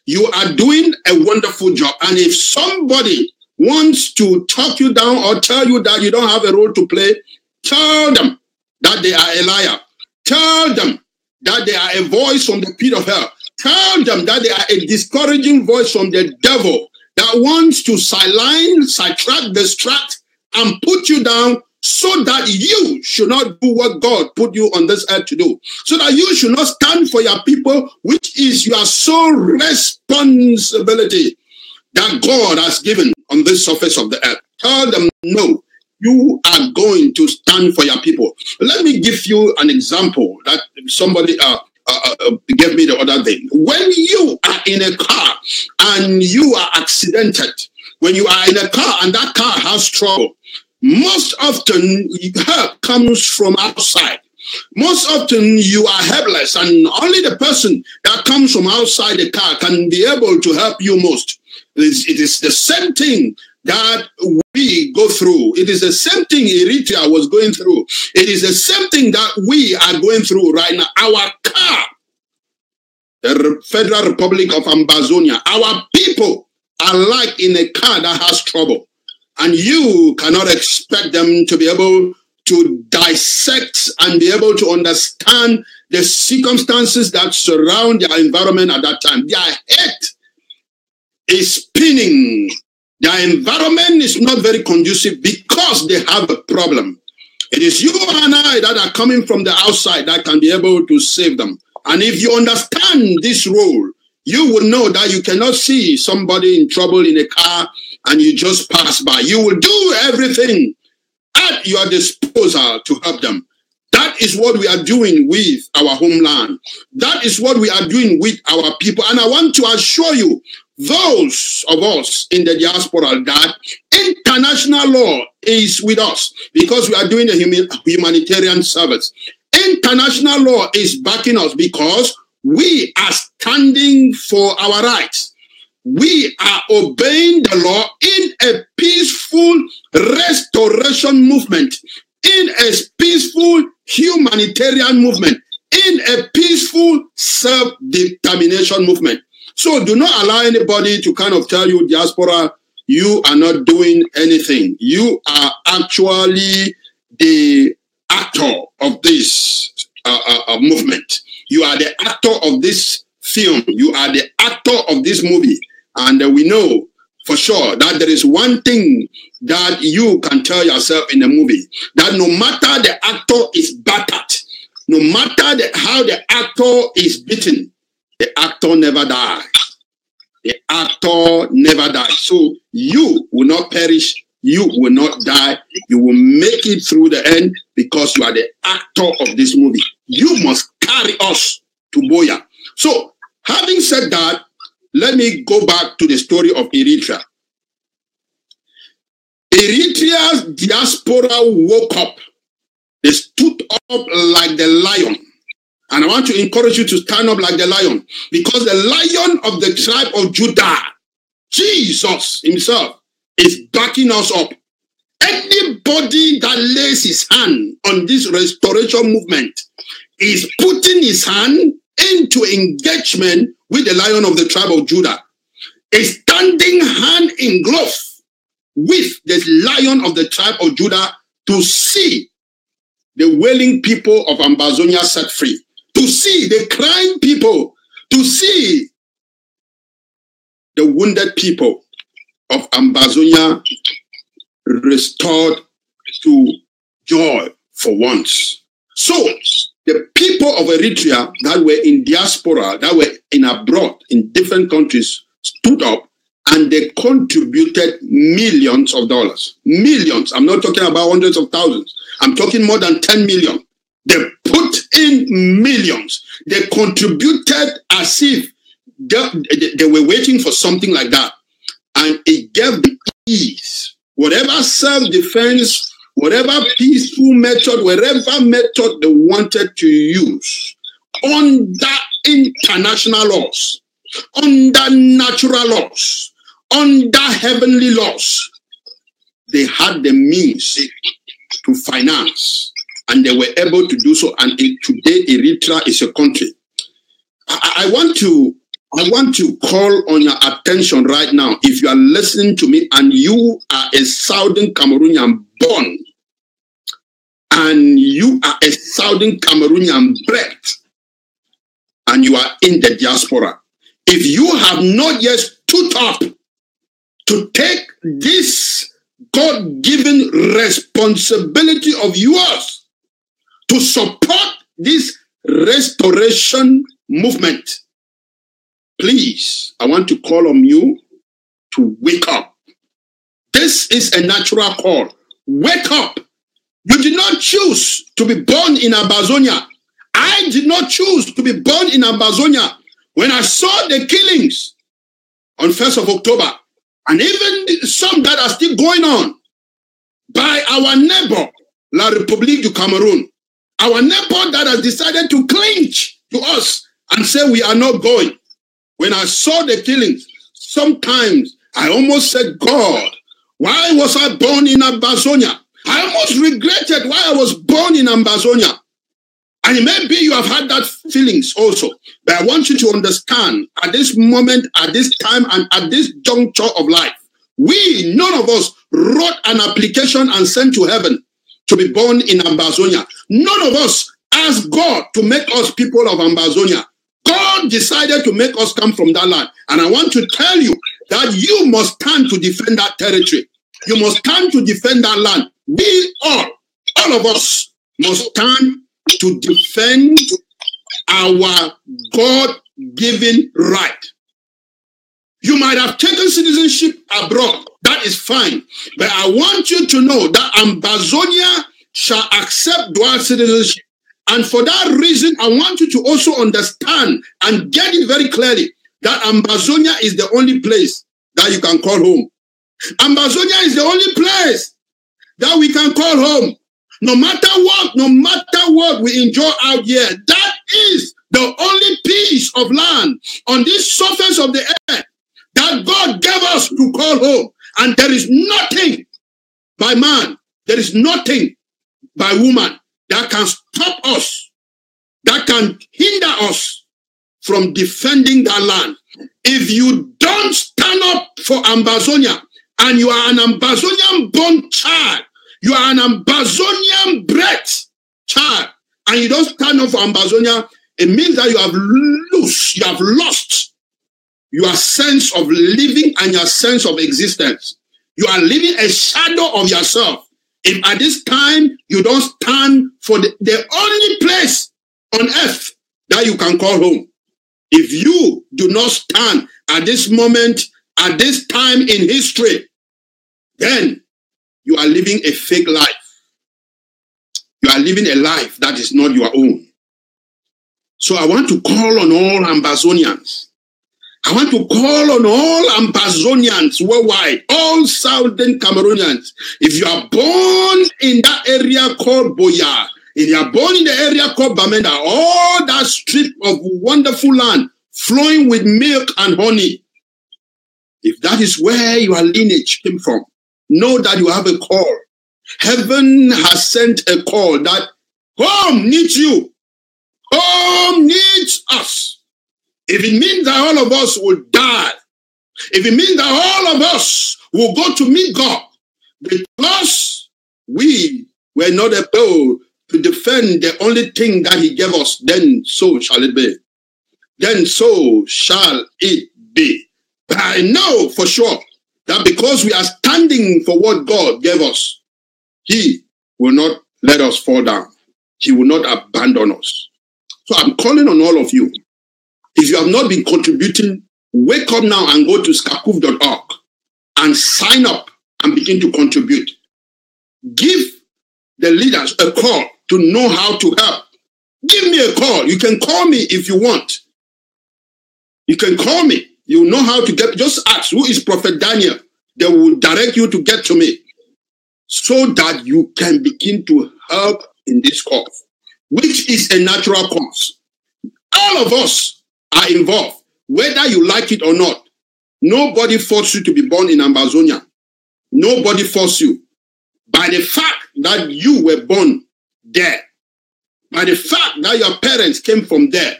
You are doing a wonderful job. And if somebody wants to talk you down or tell you that you don't have a role to play, Tell them that they are a liar. Tell them that they are a voice from the pit of hell. Tell them that they are a discouraging voice from the devil that wants to sidetrack, distract, and put you down so that you should not do what God put you on this earth to do. So that you should not stand for your people, which is your sole responsibility that God has given on this surface of the earth. Tell them, no, you are going to stand for your people. Let me give you an example that somebody gave me the other day. When you are in a car and you are accidented, when you are in a car and that car has trouble, most often help comes from outside. Most often you are helpless, and only the person that comes from outside the car can be able to help you most. It is the same thing that we go through. It is the same thing Eritrea was going through. It is the same thing that we are going through right now. Our car, the Federal Republic of Ambazonia, our people are like in a car that has trouble. And you cannot expect them to be able to dissect and be able to understand the circumstances that surround their environment at that time. Their head is spinning. Their environment is not very conducive because they have a problem. It is you and I that are coming from the outside that can be able to save them. And if you understand this role, you will know that you cannot see somebody in trouble in a car and you just pass by. You will do everything at your disposal to help them. That is what we are doing with our homeland. That is what we are doing with our people. And I want to assure you, those of us in the diaspora, that international law is with us because we are doing a humanitarian service. International law is backing us because we are standing for our rights. We are obeying the law in a peaceful restoration movement, in a peaceful humanitarian movement, in a peaceful self-determination movement. So do not allow anybody to kind of tell you, diaspora, you are not doing anything. You are actually the actor of this movement. You are the actor of this film. You are the actor of this movie. And we know for sure that there is one thing that you can tell yourself in the movie, that no matter the actor is battered, no matter how the actor is beaten, the actor never dies. The actor never dies. So you will not perish. You will not die. You will make it through the end because you are the actor of this movie. You must carry us to Boya. So having said that, let me go back to the story of Eritrea. Eritrea's diaspora woke up. They stood up like the lion. And I want to encourage you to stand up like the lion, because the lion of the tribe of Judah, Jesus himself, is backing us up. Anybody that lays his hand on this restoration movement is putting his hand into engagement with the lion of the tribe of Judah, a standing hand in glove with the lion of the tribe of Judah to see the wailing people of Ambazonia set free, to see the crying people, to see the wounded people of Ambazonia restored to joy for once. So the people of Eritrea that were in diaspora, that were in abroad, in different countries, stood up and they contributed millions of dollars. Millions. I'm not talking about hundreds of thousands. I'm talking more than 10 million. They put in millions. They contributed as if they were waiting for something like that. And it gave them ease. Whatever self-defense, whatever peaceful method, whatever method they wanted to use, under international laws, under natural laws, under heavenly laws, they had the means to finance, and they were able to do so. And today, Eritrea is a country. I want to call on your attention right now. If you are listening to me and you are a Southern Cameroonian born, and you are a Southern Cameroonian bred, and you are in the diaspora, if you have not yet stood up to take this God-given responsibility of yours to support this restoration movement, please, I want to call on you to wake up. This is a natural call. Wake up. You did not choose to be born in Amazonia. I did not choose to be born in Amazonia. When I saw the killings on 1st of October, and even some that are still going on by our neighbor, La République du Cameroon, our neighbor that has decided to clinch to us and say we are not going. When I saw the killings, sometimes I almost said, God, why was I born in Amazonia? I almost regretted why I was born in Amazonia. And maybe you have had that feelings also. But I want you to understand, at this moment, at this time, and at this juncture of life, none of us wrote an application and sent to heaven to be born in Amazonia. None of us asked God to make us people of Amazonia. God decided to make us come from that land. And I want to tell you that you must stand to defend that territory. You must stand to defend that land. We all of us must stand to defend our God-given right. You might have taken citizenship abroad. That is fine. But I want you to know that Amazonia shall accept dual citizenship. And for that reason, I want you to also understand and get it very clearly that Amazonia is the only place that you can call home. Amazonia is the only place that we can call home. No matter what we enjoy out here, that is the only piece of land on this surface of the earth that God gave us to call home. And there is nothing by man, there is nothing by woman that can stop us, that can hinder us from defending that land. If you don't stand up for Amazonia, and you are an Amazonian-born child, you are an Amazonian-bred child, and you don't stand up for Amazonia, it means that you have lost your sense of living and your sense of existence. You are living a shadow of yourself. If at this time you don't stand for the only place on earth that you can call home, if you do not stand at this moment, at this time in history, then you are living a fake life. You are living a life that is not your own. So I want to call on all Amazonians. I want to call on all Amazonians worldwide, all Southern Cameroonians. If you are born in that area called Boya, if you are born in the area called Bamenda, all that strip of wonderful land flowing with milk and honey, if that is where your lineage came from, know that you have a call. Heaven has sent a call that home needs you. Home needs us. If it means that all of us will die, if it means that all of us will go to meet God, because we were not able to defend the only thing that he gave us, then so shall it be. Then so shall it be. But I know for sure that because we are standing for what God gave us, he will not let us fall down. He will not abandon us. So I'm calling on all of you. If you have not been contributing, wake up now and go to skakuf.org and sign up and begin to contribute. Give the leaders a call to know how to help. Give me a call. You can call me if you want. You can call me. You know how to get, just ask, who is Prophet Daniel? They will direct you to get to me so that you can begin to help in this cause, which is a natural cause. All of us are involved, whether you like it or not. Nobody forced you to be born in Amazonia. Nobody forced you. By the fact that you were born there, by the fact that your parents came from there,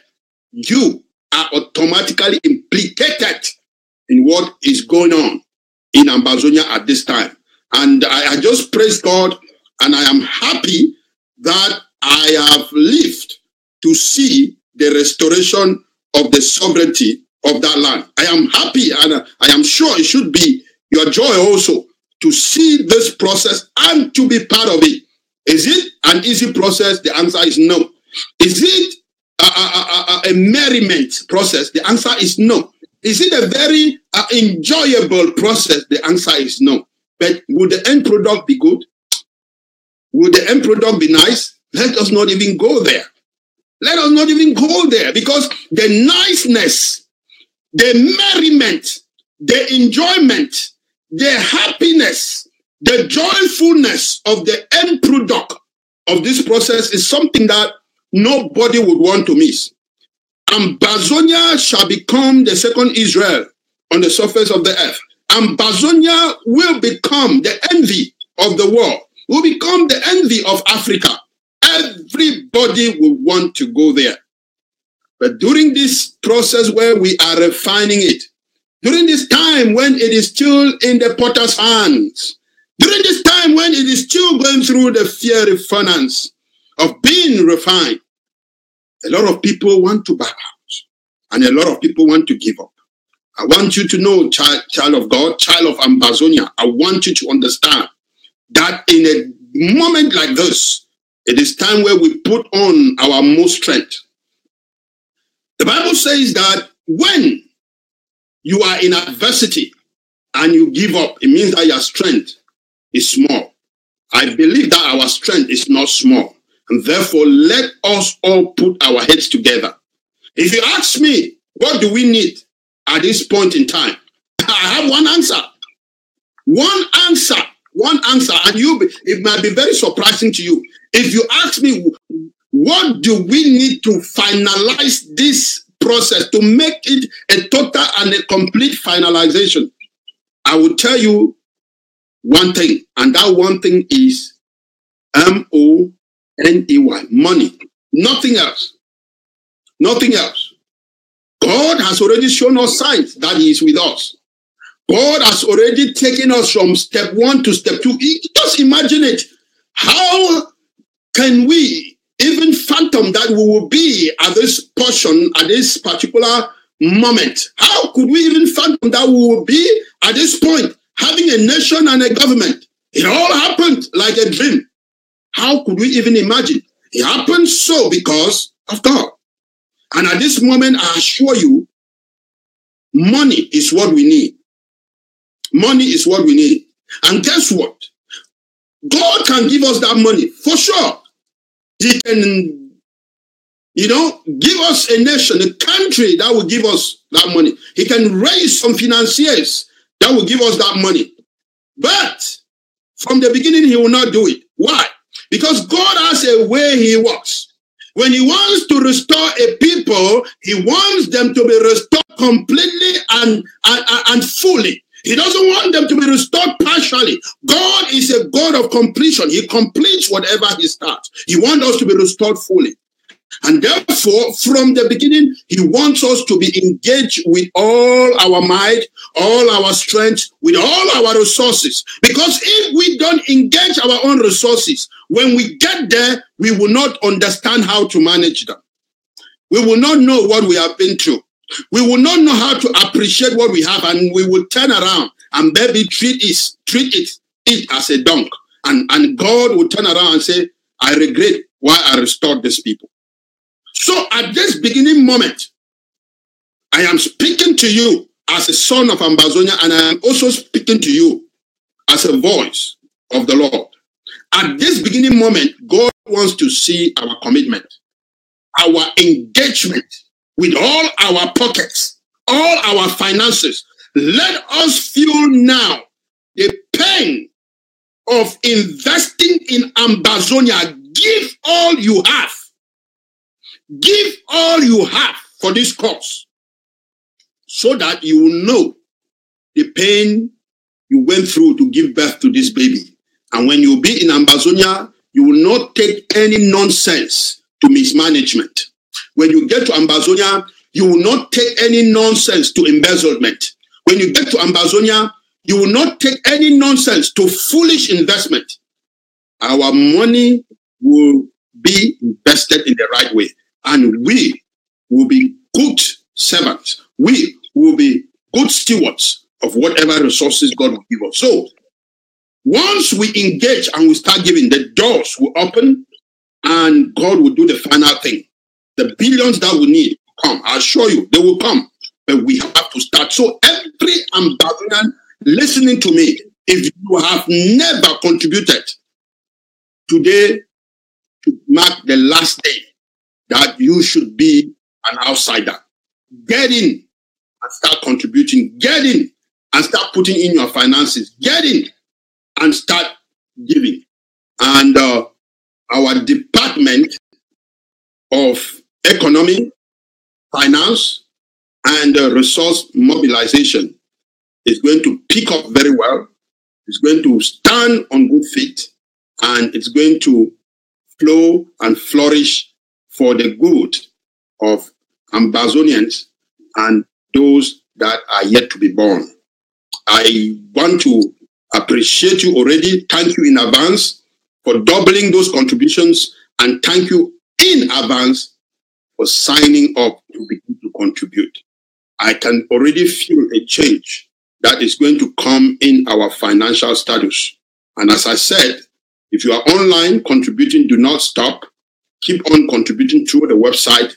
you are automatically implicated in what is going on in Amazonia at this time. And I just praise God, and I am happy that I have lived to see the restoration of the sovereignty of that land. I am happy, and I am sure it should be your joy also to see this process and to be part of it. Is it an easy process? The answer is no. Is it a merriment process? The answer is no. Is it a very enjoyable process? The answer is no. But would the end product be good? Would the end product be nice? Let us not even go there. Let us not even go there, because the niceness, the merriment, the enjoyment, the happiness, the joyfulness of the end product of this process is something that nobody would want to miss. Ambazonia shall become the second Israel on the surface of the earth. Ambazonia will become the envy of the world, will become the envy of Africa. Everybody will want to go there. But during this process where we are refining it, during this time when it is still in the potter's hands, during this time when it is still going through the fiery furnace of being refined, a lot of people want to back out, and a lot of people want to give up. I want you to know, child of God, child of Ambazonia, I want you to understand that in a moment like this, it is time where we put on our most strength. The Bible says that when you are in adversity and you give up, it means that your strength is small. I believe that our strength is not small. And therefore, let us all put our heads together. If you ask me, what do we need at this point in time? I have one answer. One answer. And it might be very surprising to you. If you ask me, what do we need to finalize this process, to make it a total and a complete finalization? I will tell you one thing, and that one thing is M-O-N-E-Y, money. Nothing else. Nothing else. God has already shown us signs that He is with us. God has already taken us from step 1 to step 2. Just imagine it. How can we even fathom that we will be at this portion, at this particular moment? How could we even fathom that we will be at this point, having a nation and a government? It all happened like a dream. How could we even imagine? It happened so because of God. And at this moment, I assure you, money is what we need. Money is what we need. And guess what? God can give us that money, for sure. He can, give us a nation, a country that will give us that money. He can raise some financiers that will give us that money. But from the beginning, He will not do it. Why? Because God has a way He works. When He wants to restore a people, He wants them to be restored completely and fully. He doesn't want them to be restored partially. God is a God of completion. He completes whatever He starts. He wants us to be restored fully. And therefore, from the beginning, He wants us to be engaged with all our might, all our strength, with all our resources. Because if we don't engage our own resources, when we get there, we will not understand how to manage them. We will not know what we have been through. We will not know how to appreciate what we have, and we will turn around and maybe treat it as a dunk. And God will turn around and say, I regret why I restored these people. So at this beginning moment, I am speaking to you as a son of Ambazonia, and I am also speaking to you as a voice of the Lord. At this beginning moment, God wants to see our commitment, our engagement with all our pockets, all our finances. Let us feel now the pain of investing in Ambazonia. Give all you have. Give all you have for this cause, so that you will know the pain you went through to give birth to this baby. And when you be in Ambazonia, you will not take any nonsense to mismanagement. When you get to Ambazonia, you will not take any nonsense to embezzlement. When you get to Ambazonia, you will not take any nonsense to foolish investment. Our money will be invested in the right way. And we will be good servants. We will be good stewards of whatever resources God will give us. So once we engage and we start giving, the doors will open and God will do the final thing. The billions that we need come. I assure you, they will come. But we have to start. So every Ambazonian listening to me, if you have never contributed, today should mark the last day that you should be an outsider. Get in and start contributing. Get in and start putting in your finances. Get in and start giving. And our Department of Economy, Finance, and Resource Mobilization is going to pick up very well. It's going to stand on good feet, and it's going to flow and flourish for the good of Ambazonians and those that are yet to be born. I want to appreciate you already. Thank you in advance for doubling those contributions, and thank you in advance for signing up to begin to contribute. I can already feel a change that is going to come in our financial status. And as I said, if you are online contributing, do not stop. Keep on contributing through the website.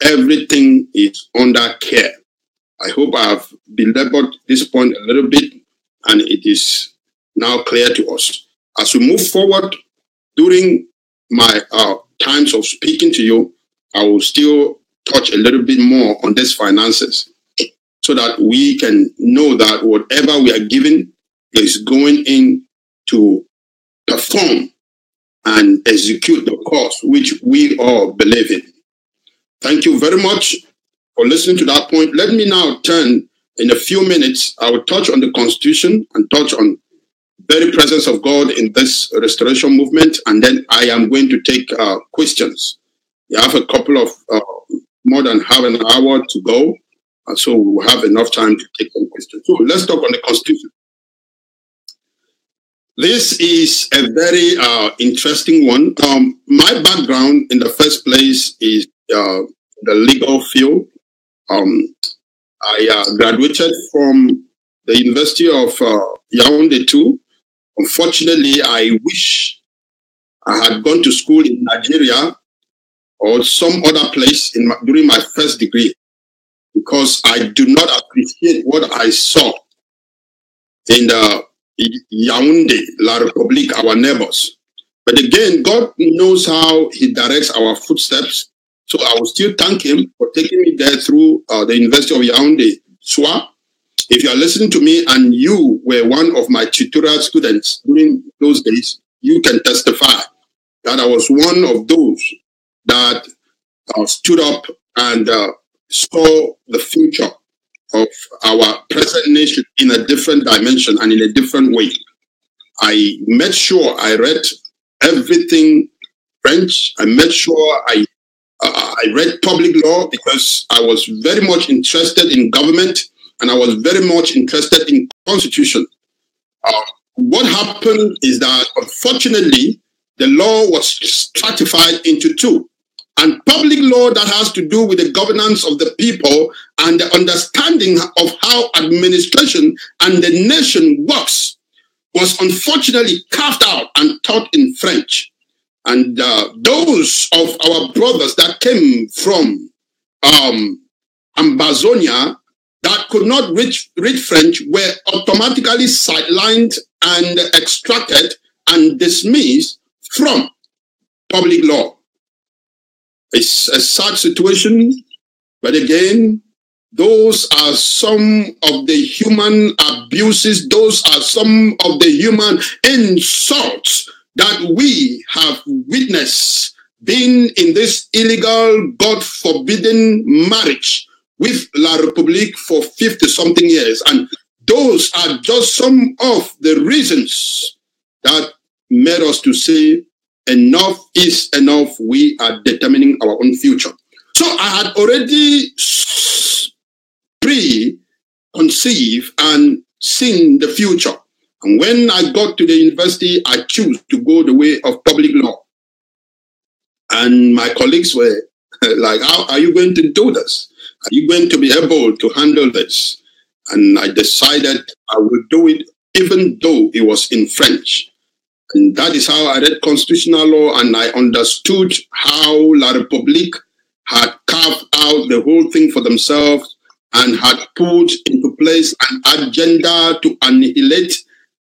Everything is under care. I hope I have belabored this point a little bit, and it is now clear to us. As we move forward, during my times of speaking to you, I will still touch a little bit more on these finances so that we can know that whatever we are giving is going in to perform and execute the cause which we all believe in. Thank you very much for listening to that point. Let me now turn in a few minutes. I will touch on the Constitution and touch on very presence of God in this restoration movement, and then I am going to take questions. We have a couple of more than half an hour to go, and so we will have enough time to take some questions. So let's talk on the Constitution. This is a very interesting one. My background in the first place is the legal field. I graduated from the University of Yaoundé too. Unfortunately, I wish I had gone to school in Nigeria or some other place during my first degree, because I do not appreciate what I saw in the Yaoundé, La République, our neighbors. But again, God knows how He directs our footsteps. So I will still thank Him for taking me there through the University of Yaoundé, SWA. If you are listening to me and you were one of my tutorial students during those days, you can testify that I was one of those that stood up and saw the future of our present nation in a different dimension and in a different way. I made sure I read everything French. I made sure I read public law, because I was very much interested in government and I was very much interested in constitution. What happened is that, unfortunately, the law was stratified into two. And public law that has to do with the governance of the people and the understanding of how administration and the nation works was unfortunately carved out and taught in French. And those of our brothers that came from Ambazonia that could not read French were automatically sidelined and extracted and dismissed from public law. It's a sad situation, but again, those are some of the human abuses, those are some of the human insults that we have witnessed being in this illegal, God-forbidden marriage with La République for 50-something years. And those are just some of the reasons that made us to say, enough is enough. We are determining our own future. So I had already pre-conceived and seen the future. And when I got to the university, I chose to go the way of public law. And my colleagues were like, how are you going to do this? Are you going to be able to handle this? And I decided I would do it even though it was in French. And that is how I read constitutional law, and I understood how La République had carved out the whole thing for themselves and had put into place an agenda to annihilate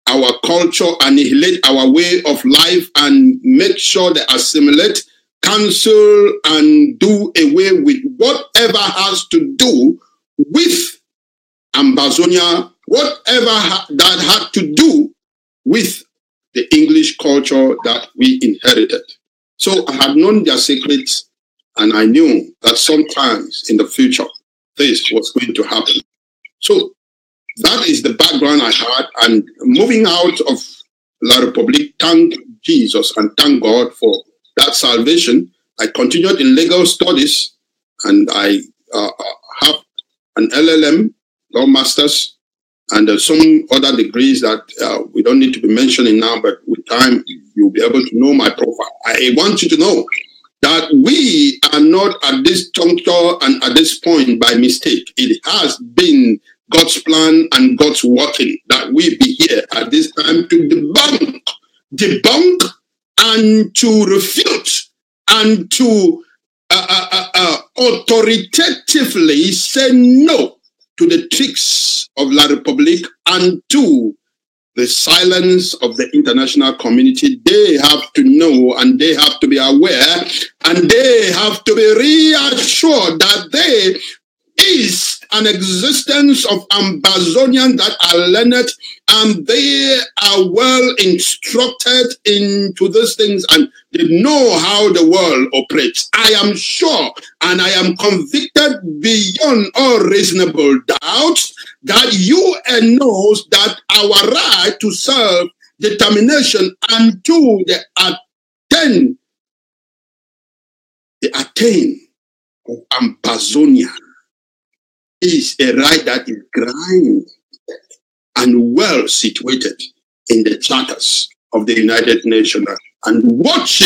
our culture, annihilate our way of life, and make sure they assimilate, cancel, and do away with whatever has to do with Ambazonia, whatever that had to do with the English culture that we inherited. So I had known their secrets, and I knew that sometimes in the future, this was going to happen. So that is the background I had. And moving out of La République, thank Jesus and thank God for that salvation. I continued in legal studies, and I have an LLM, Law Masters, and some other degrees that we don't need to be mentioning now, but with time, you'll be able to know my profile. I want you to know that we are not at this juncture and at this point by mistake. It has been God's plan and God's working that we be here at this time to debunk and to refute and to authoritatively say no to the tricks of La République and to the silence of the international community. They have to know, and they have to be aware, and they have to be reassured that there is an existence of Ambazonians that are learned, and they are well instructed into these things, and they know how the world operates. I am sure, and I am convicted beyond all reasonable doubt, that UN knows that our right to self-determination and to the attain of Ambazonia is a right that is grounded and well situated in the charters of the United Nations. And watch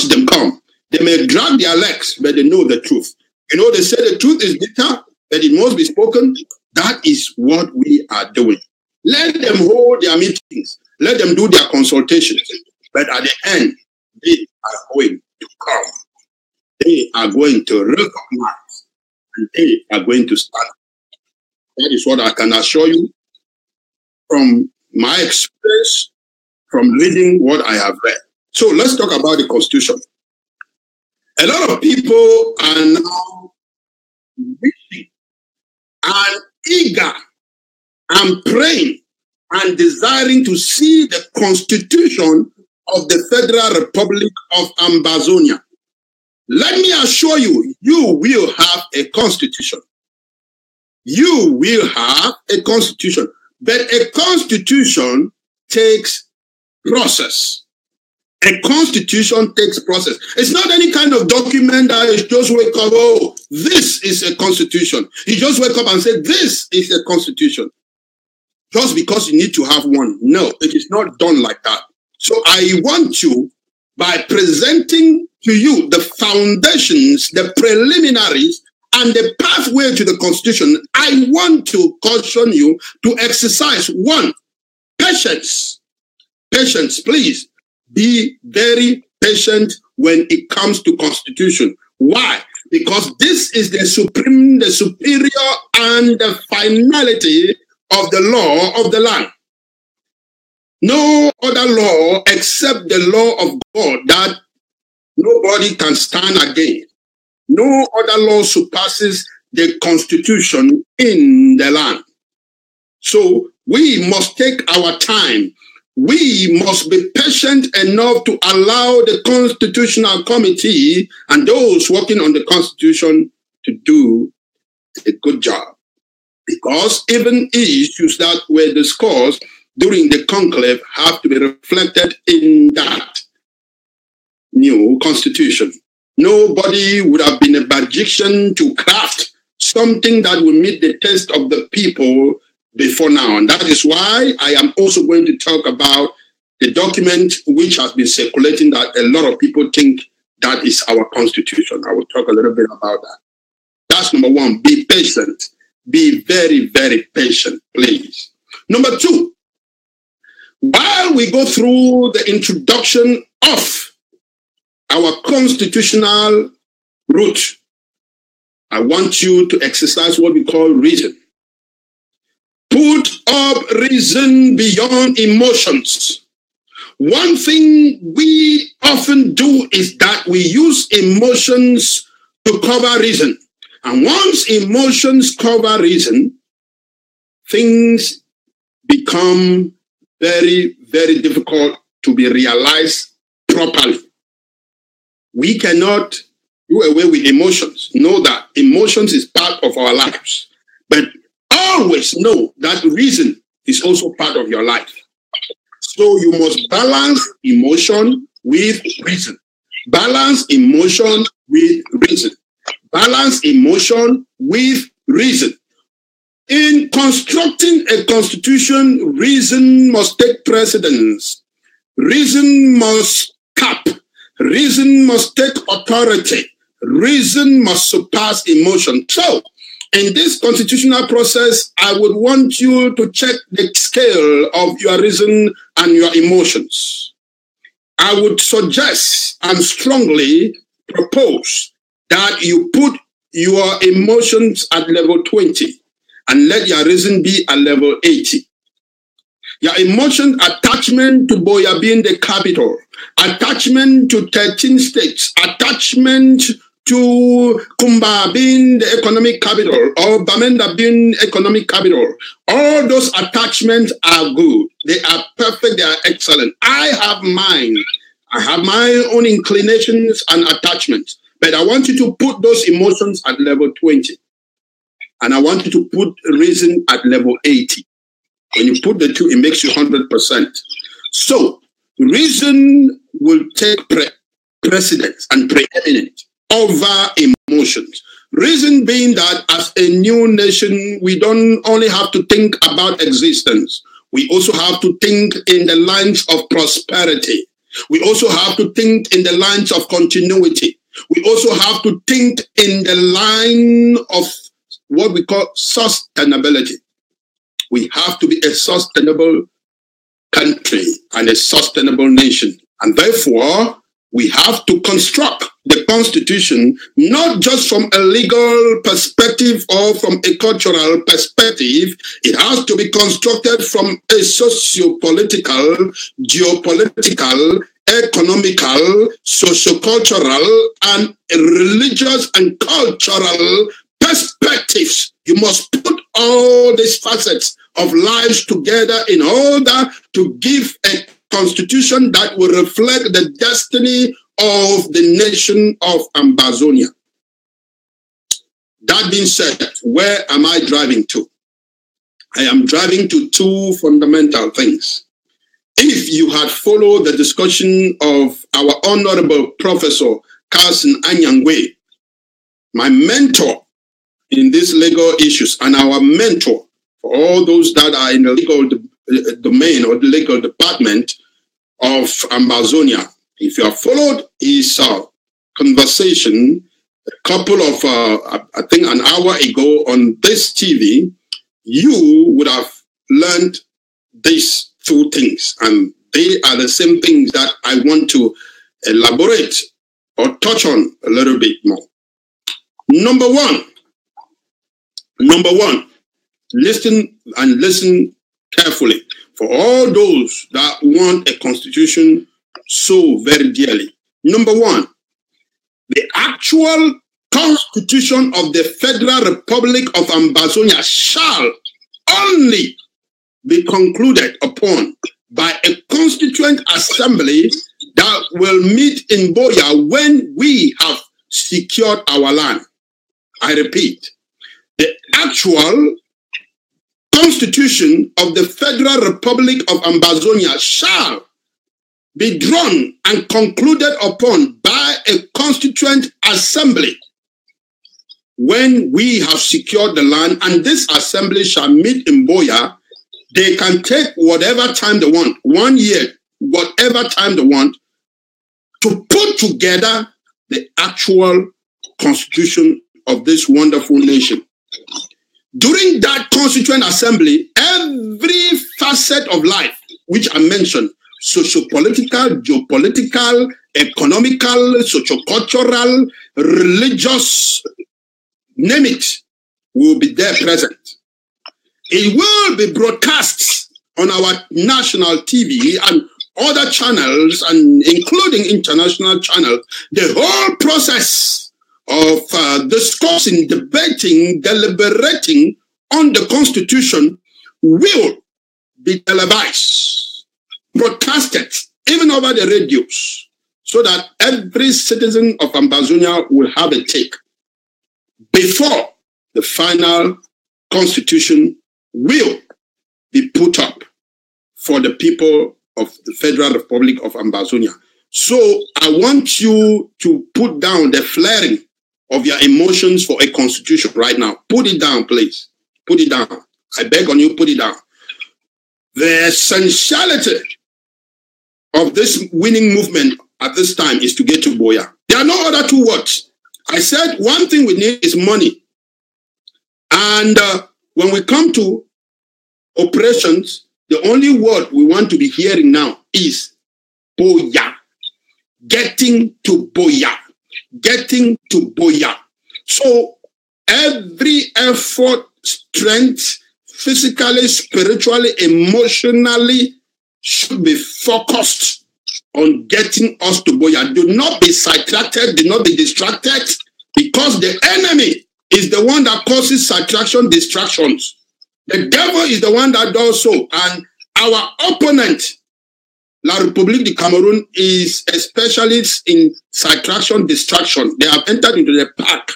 them come. They may drag their legs, but they know the truth. You know, they say the truth is bitter, but it must be spoken. That is what we are doing. Let them hold their meetings. Let them do their consultations. But at the end, they are going to come. They are going to recognize, and they are going to start. That is what I can assure you from my experience, from reading what I have read. So let's talk about the Constitution. A lot of people are now wishing and eager and praying and desiring to see the Constitution of the Federal Republic of Ambazonia. Let me assure you, you will have a constitution. You will have a constitution. But a constitution takes process. A constitution takes process. It's not any kind of document that is just wake up, oh, this is a constitution. You just wake up and say, this is a constitution. Just because you need to have one. No, it is not done like that. So I want you, by presenting to you the foundations, the preliminaries, and the pathway to the Constitution, I want to caution you to exercise, one, patience. Patience, please. Be very patient when it comes to Constitution. Why? Because this is the supreme, the superior, and the finality of the law of the land. No other law except the law of God that nobody can stand against. No other law surpasses the Constitution in the land. So we must take our time. We must be patient enough to allow the Constitutional Committee and those working on the Constitution to do a good job. Because even issues that were discussed during the conclave have to be reflected in that new Constitution. Nobody would have been a magician to craft something that will meet the taste of the people before now. And that is why I am also going to talk about the document which has been circulating that a lot of people think That is our constitution. I will talk a little bit about that. That's number one. Be patient. Be very, very patient, please. Number two, while we go through the introduction of our constitutional root, I want you to exercise what we call reason. Put up reason beyond emotions. One thing we often do is that we use emotions to cover reason. And once emotions cover reason, things become very, very difficult to be realized properly. We cannot do away with emotions. Know that emotions is part of our lives. But always know that reason is also part of your life. So you must balance emotion with reason. Balance emotion with reason. Balance emotion with reason. In constructing a constitution, reason must take precedence. Reason must cap. Reason must take authority. Reason must surpass emotion. So, in this constitutional process, I would want you to check the scale of your reason and your emotions. I would suggest and strongly propose that you put your emotions at level 20 and let your reason be at level 80. Your emotion attachment to Boya being the capital, attachment to 13 states, attachment to Kumba being the economic capital or Bamenda being economic capital. All those attachments are good. They are perfect. They are excellent. I have mine. I have my own inclinations and attachments. But I want you to put those emotions at level 20. And I want you to put reason at level 80. When you put the two, it makes you 100%. So reason will take precedence and preeminent over emotions. Reason being that as a new nation, we don't only have to think about existence. We also have to think in the lines of prosperity. We also have to think in the lines of continuity. We also have to think in the line of what we call sustainability. We have to be a sustainable country and a sustainable nation. And therefore, we have to construct the Constitution not just from a legal perspective or from a cultural perspective. It has to be constructed from a socio-political, geopolitical, economical, socio-cultural, and religious and cultural perspectives. You must put all these facets of lives together in order to give a constitution that will reflect the destiny of the nation of Ambazonia. That being said, where am I driving to? I am driving to two fundamental things. If you had followed the discussion of our honorable Professor Carson Anyangwe, my mentor in these legal issues and our mentor for all those that are in the legal domain or the legal department of Ambazonia, if you have followed his conversation a couple of, I think an hour ago on this TV, you would have learned these two things. And they are the same things that I want to elaborate or touch on a little bit more. Number one, listen carefully. For all those that want a constitution so very dearly. Number one, the actual constitution of the Federal Republic of Ambazonia shall only be concluded upon by a constituent assembly that will meet in Boya when we have secured our land. I repeat, the actual Constitution of the Federal Republic of Ambazonia shall be drawn and concluded upon by a constituent assembly when we have secured the land, and this assembly shall meet in Boya. They can take whatever time they want, 1 year, whatever time they want, to put together the actual constitution of this wonderful nation. During that Constituent Assembly, every facet of life, which I mentioned, socio-political, geopolitical, economical, socio-cultural, religious, name it, will be there present. It will be broadcast on our national TV and other channels, and including international channels. The whole process of discussing, debating, deliberating on the Constitution will be televised, broadcasted, even over the radios, so that every citizen of Ambazonia will have a take before the final Constitution will be put up for the people of the Federal Republic of Ambazonia. So I want you to put down the flaring of your emotions for a constitution right now. Put it down, please. Put it down. I beg on you, put it down. The essentiality of this winning movement at this time is to get to Boya. There are no other two words. I said one thing we need is money. And when we come to operations, the only word we want to be hearing now is Boya. Getting to Boya. Getting to Boya. So every effort, strength, physically, spiritually, emotionally, should be focused on getting us to Boya. Do not be sidetracked, do not be distracted, because the enemy is the one that causes subtraction, distractions. The devil is the one that does so. And our opponent, La République du Cameroon, is a specialist in subtraction, distraction. They have entered into the pack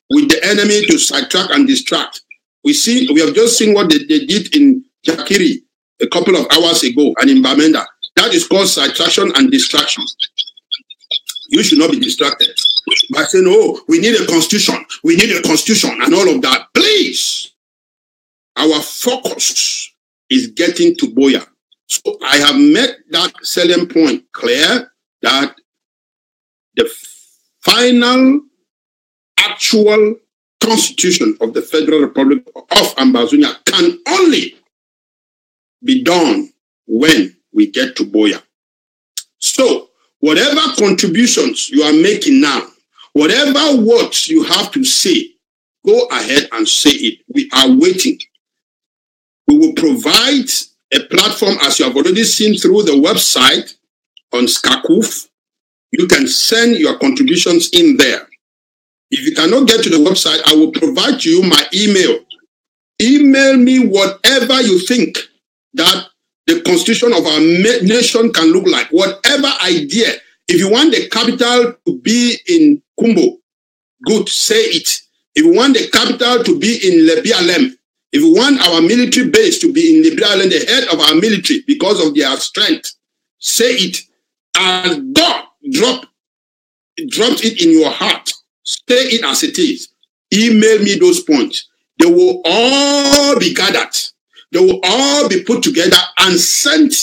with the enemy to sidetrack and distract. We have just seen what they did in Jakiri a couple of hours ago and in Bamenda. That is called subtraction and distraction. You should not be distracted by saying, oh, we need a constitution, and all of that. Please, our focus is getting to Boya. So I have made that salient point clear that the final actual constitution of the Federal Republic of Ambazonia can only be done when we get to Boya. So whatever contributions you are making now, whatever words you have to say, go ahead and say it. We are waiting. We will provide a platform, as you have already seen through the website on Skakoof. You can send your contributions in there. If you cannot get to the website, I will provide to you my email. Email me whatever you think that the constitution of our nation can look like. Whatever idea. If you want the capital to be in Kumbo, good, say it. If you want the capital to be in Lebialem, if you want our military base to be in Lebialem, the head of our military, because of their strength, say it. And God dropped it in your heart. Say it as it is. Email me those points. They will all be gathered. They will all be put together and sent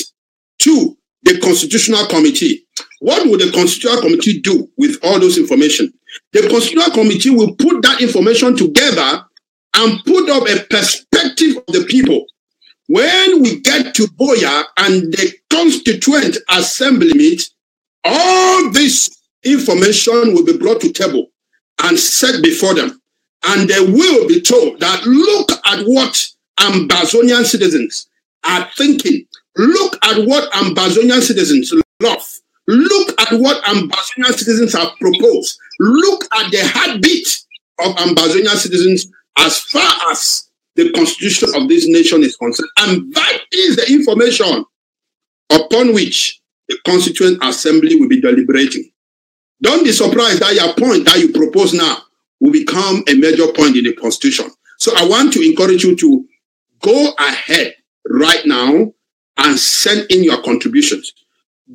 to the Constitutional Committee. What will the Constitutional Committee do with all those information? The Constitutional Committee will put that information together and put up a perspective of the people. When we get to Boya and the Constituent Assembly meet, all this information will be brought to table and set before them. And they will be told that look at what Ambazonian citizens are thinking. Look at what Ambazonian citizens love. Look at what Ambazonian citizens have proposed. Look at the heartbeat of Ambazonian citizens as far as the constitution of this nation is concerned. And that is the information upon which the Constituent Assembly will be deliberating. Don't be surprised that your point that you propose now will become a major point in the Constitution. So I want to encourage you to go ahead right now and send in your contributions.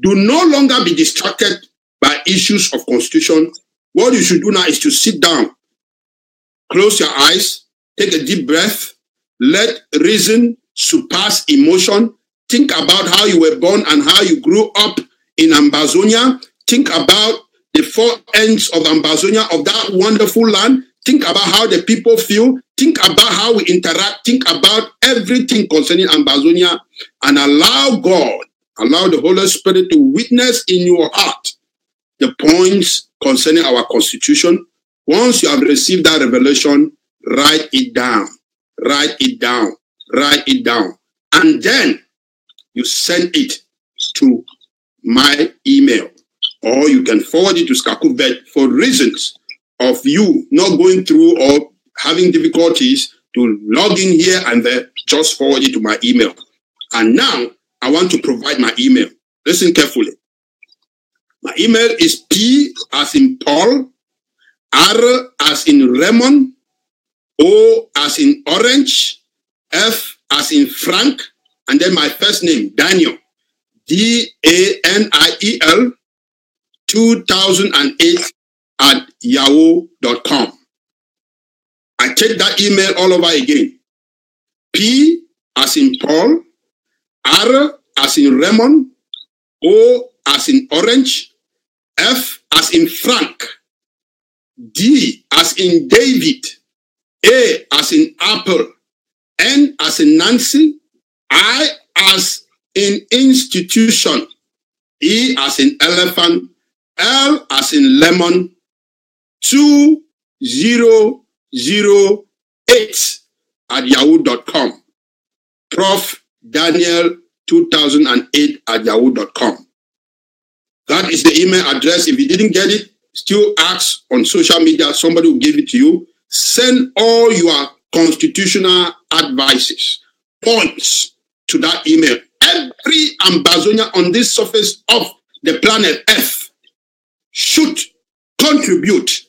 Do no longer be distracted by issues of Constitution. What you should do now is to sit down, close your eyes, take a deep breath, let reason surpass emotion. Think about how you were born and how you grew up in Ambazonia. Think about the four ends of Ambazonia, of that wonderful land. Think about how the people feel. Think about how we interact. Think about everything concerning Ambazonia, and allow God, allow the Holy Spirit to witness in your heart the points concerning our constitution. Once you have received that revelation, write it down. Write it down. Write it down. And then you send it to my email, or you can forward it to Skakubet for reasons of you not going through or having difficulties to log in here and there. Just forward it to my email. And now I want to provide my email. Listen carefully. My email is P as in Paul, R as in Raymond, O as in Orange, F as in Frank, and then my first name, Daniel, DANIEL, 2008 at yahoo.com. I take that email all over again. P as in Paul, R as in Raymond, O as in Orange, F as in Frank, D as in David, A as in Apple, N as in Nancy, I as in institution, E as in elephant, L as in lemon, 2008 at yahoo.com. Prof. Daniel 2008 at yahoo.com. That is the email address. If you didn't get it, still ask on social media. Somebody will give it to you. Send all your constitutional advices, points to that email. Every Ambazonia on this surface of the planet Earth should contribute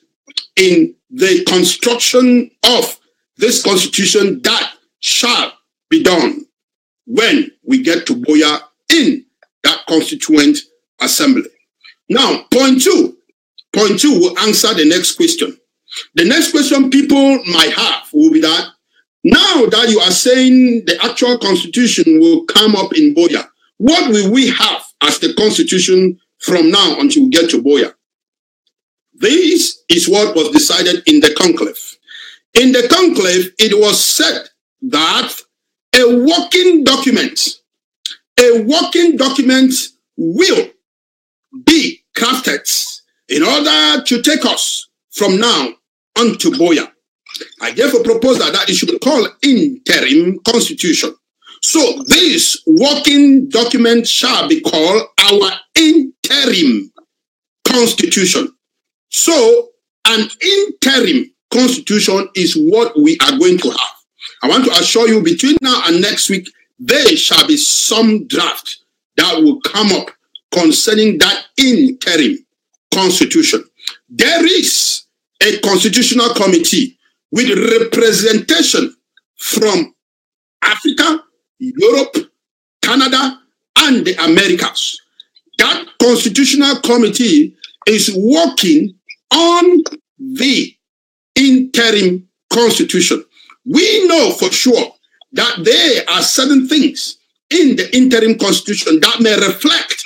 in the construction of this constitution that shall be done when we get to Boya in that constituent assembly. Now, point two will answer the next question. The next question people might have will be that, now that you are saying the actual constitution will come up in Boya, what will we have as the constitution from now until we get to Boya? This is what was decided in the conclave. In the conclave, it was said that a working document will be crafted in order to take us from now unto Boya. I therefore propose that it should be called interim constitution. So this working document shall be called our interim constitution. So an interim constitution is what we are going to have. I want to assure you, between now and next week, there shall be some draft that will come up concerning that interim constitution. There is a constitutional committee with representation from Africa, Europe, Canada, and the Americas. That constitutional committee is working on the interim constitution. We know for sure that there are certain things in the interim constitution that may reflect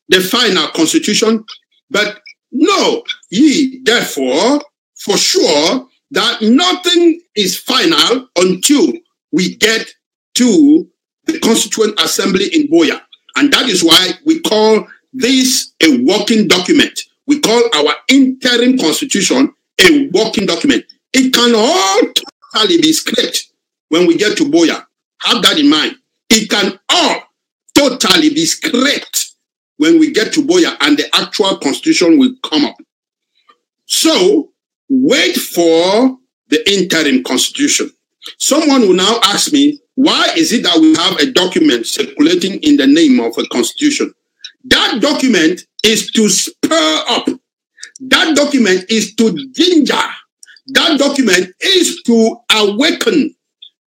the final constitution, but know ye therefore for sure that nothing is final until we get to the Constituent Assembly in Boya. And that is why we call this a working document. We call our interim constitution a working document. It can all totally be scrapped when we get to Boya. Have that in mind. It can all totally be scrapped when we get to Boya and the actual constitution will come up. So, wait for the interim constitution. Someone will now ask me, why is it that we have a document circulating in the name of a constitution? That document is to spur up. That document is to ginger. That document is to awaken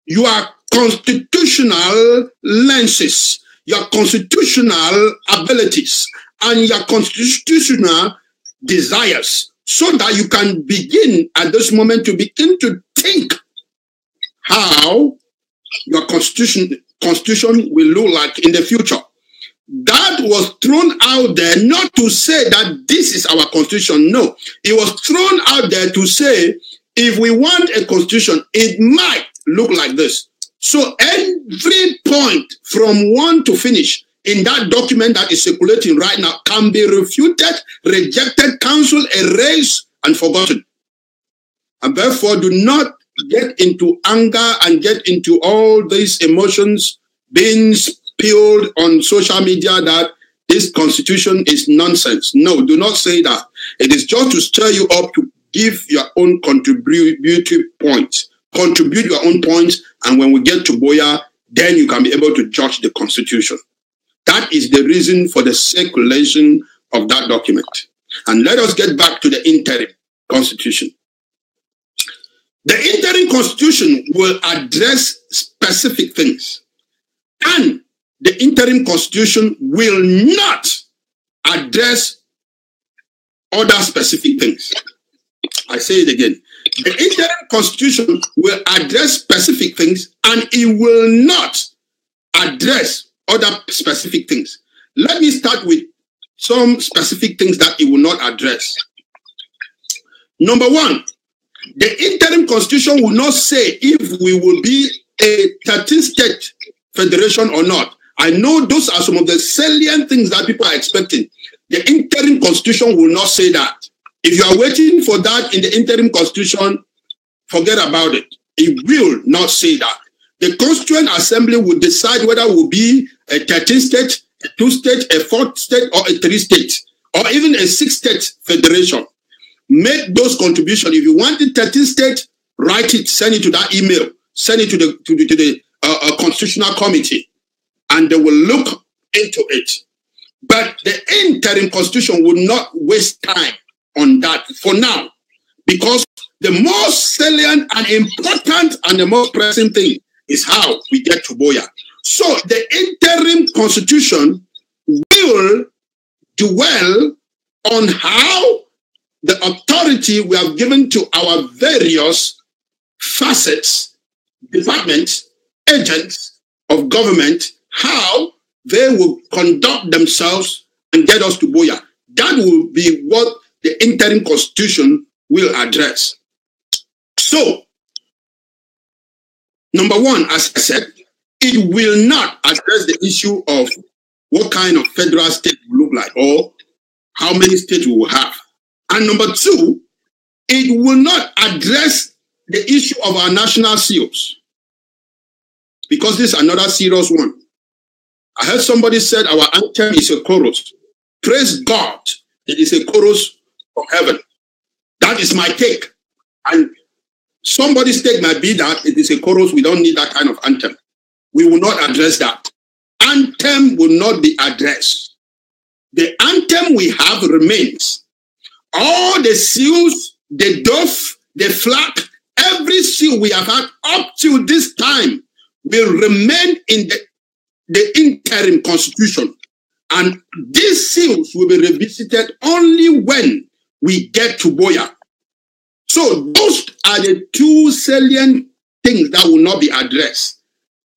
your constitutional lenses, your constitutional abilities, and your constitutional desires, so that you can begin at this moment to begin to think how your constitution will look like in the future. that was thrown out there not to say that this is our constitution. No, it was thrown out there to say, if we want a constitution, it might look like this. So every point from one to finish in that document that is circulating right now can be refuted, rejected, cancelled, erased, and forgotten. And therefore, do not get into anger and get into all these emotions being spilled on social media that this constitution is nonsense. No, do not say that. It is just to stir you up to give your own contributive points. Contribute your own points, and when we get to Boya, then you can be able to judge the constitution. That is the reason for the circulation of that document. And let us get back to the interim constitution. The interim constitution will address specific things, and the interim constitution will not address other specific things. I say it again. The interim constitution will address specific things, and it will not address other specific things. Let me start with some specific things that it will not address. Number one, the interim constitution will not say if we will be a 13-state federation or not. I know those are some of the salient things that people are expecting. The interim constitution will not say that. If you are waiting for that in the interim constitution, forget about it. It will not say that. The Constituent Assembly will decide whether it will be a 13-state, a 2-state, a 4th-state, or a 3-state, or even a 6-state federation. Make those contributions. If you want the 13th-state, write it, send it to that email, send it to the Constitutional Committee, and they will look into it. But the interim constitution will not waste time on that for now, because the most salient and important and the most pressing thing is how we get to Boya. So the interim constitution will dwell on how the authority we have given to our various facets, departments, agents of government, how they will conduct themselves and get us to Boya. That will be what the interim constitution will address. So, number one, as I said, it will not address the issue of what kind of federal state will look like or how many states we will have. And number two, it will not address the issue of our national seals, because this is another serious one. I heard somebody said our anthem is a chorus. Praise God, it is a chorus from heaven. That is my take. And somebody's take might be that it is a chorus. We don't need that kind of anthem. We will not address that. Anthem will not be addressed. The anthem we have remains. All the seals, the dove, the flag, every seal we have had up to this time will remain in the interim constitution. And these seals will be revisited only when we get to Boya. So those are the two salient things that will not be addressed.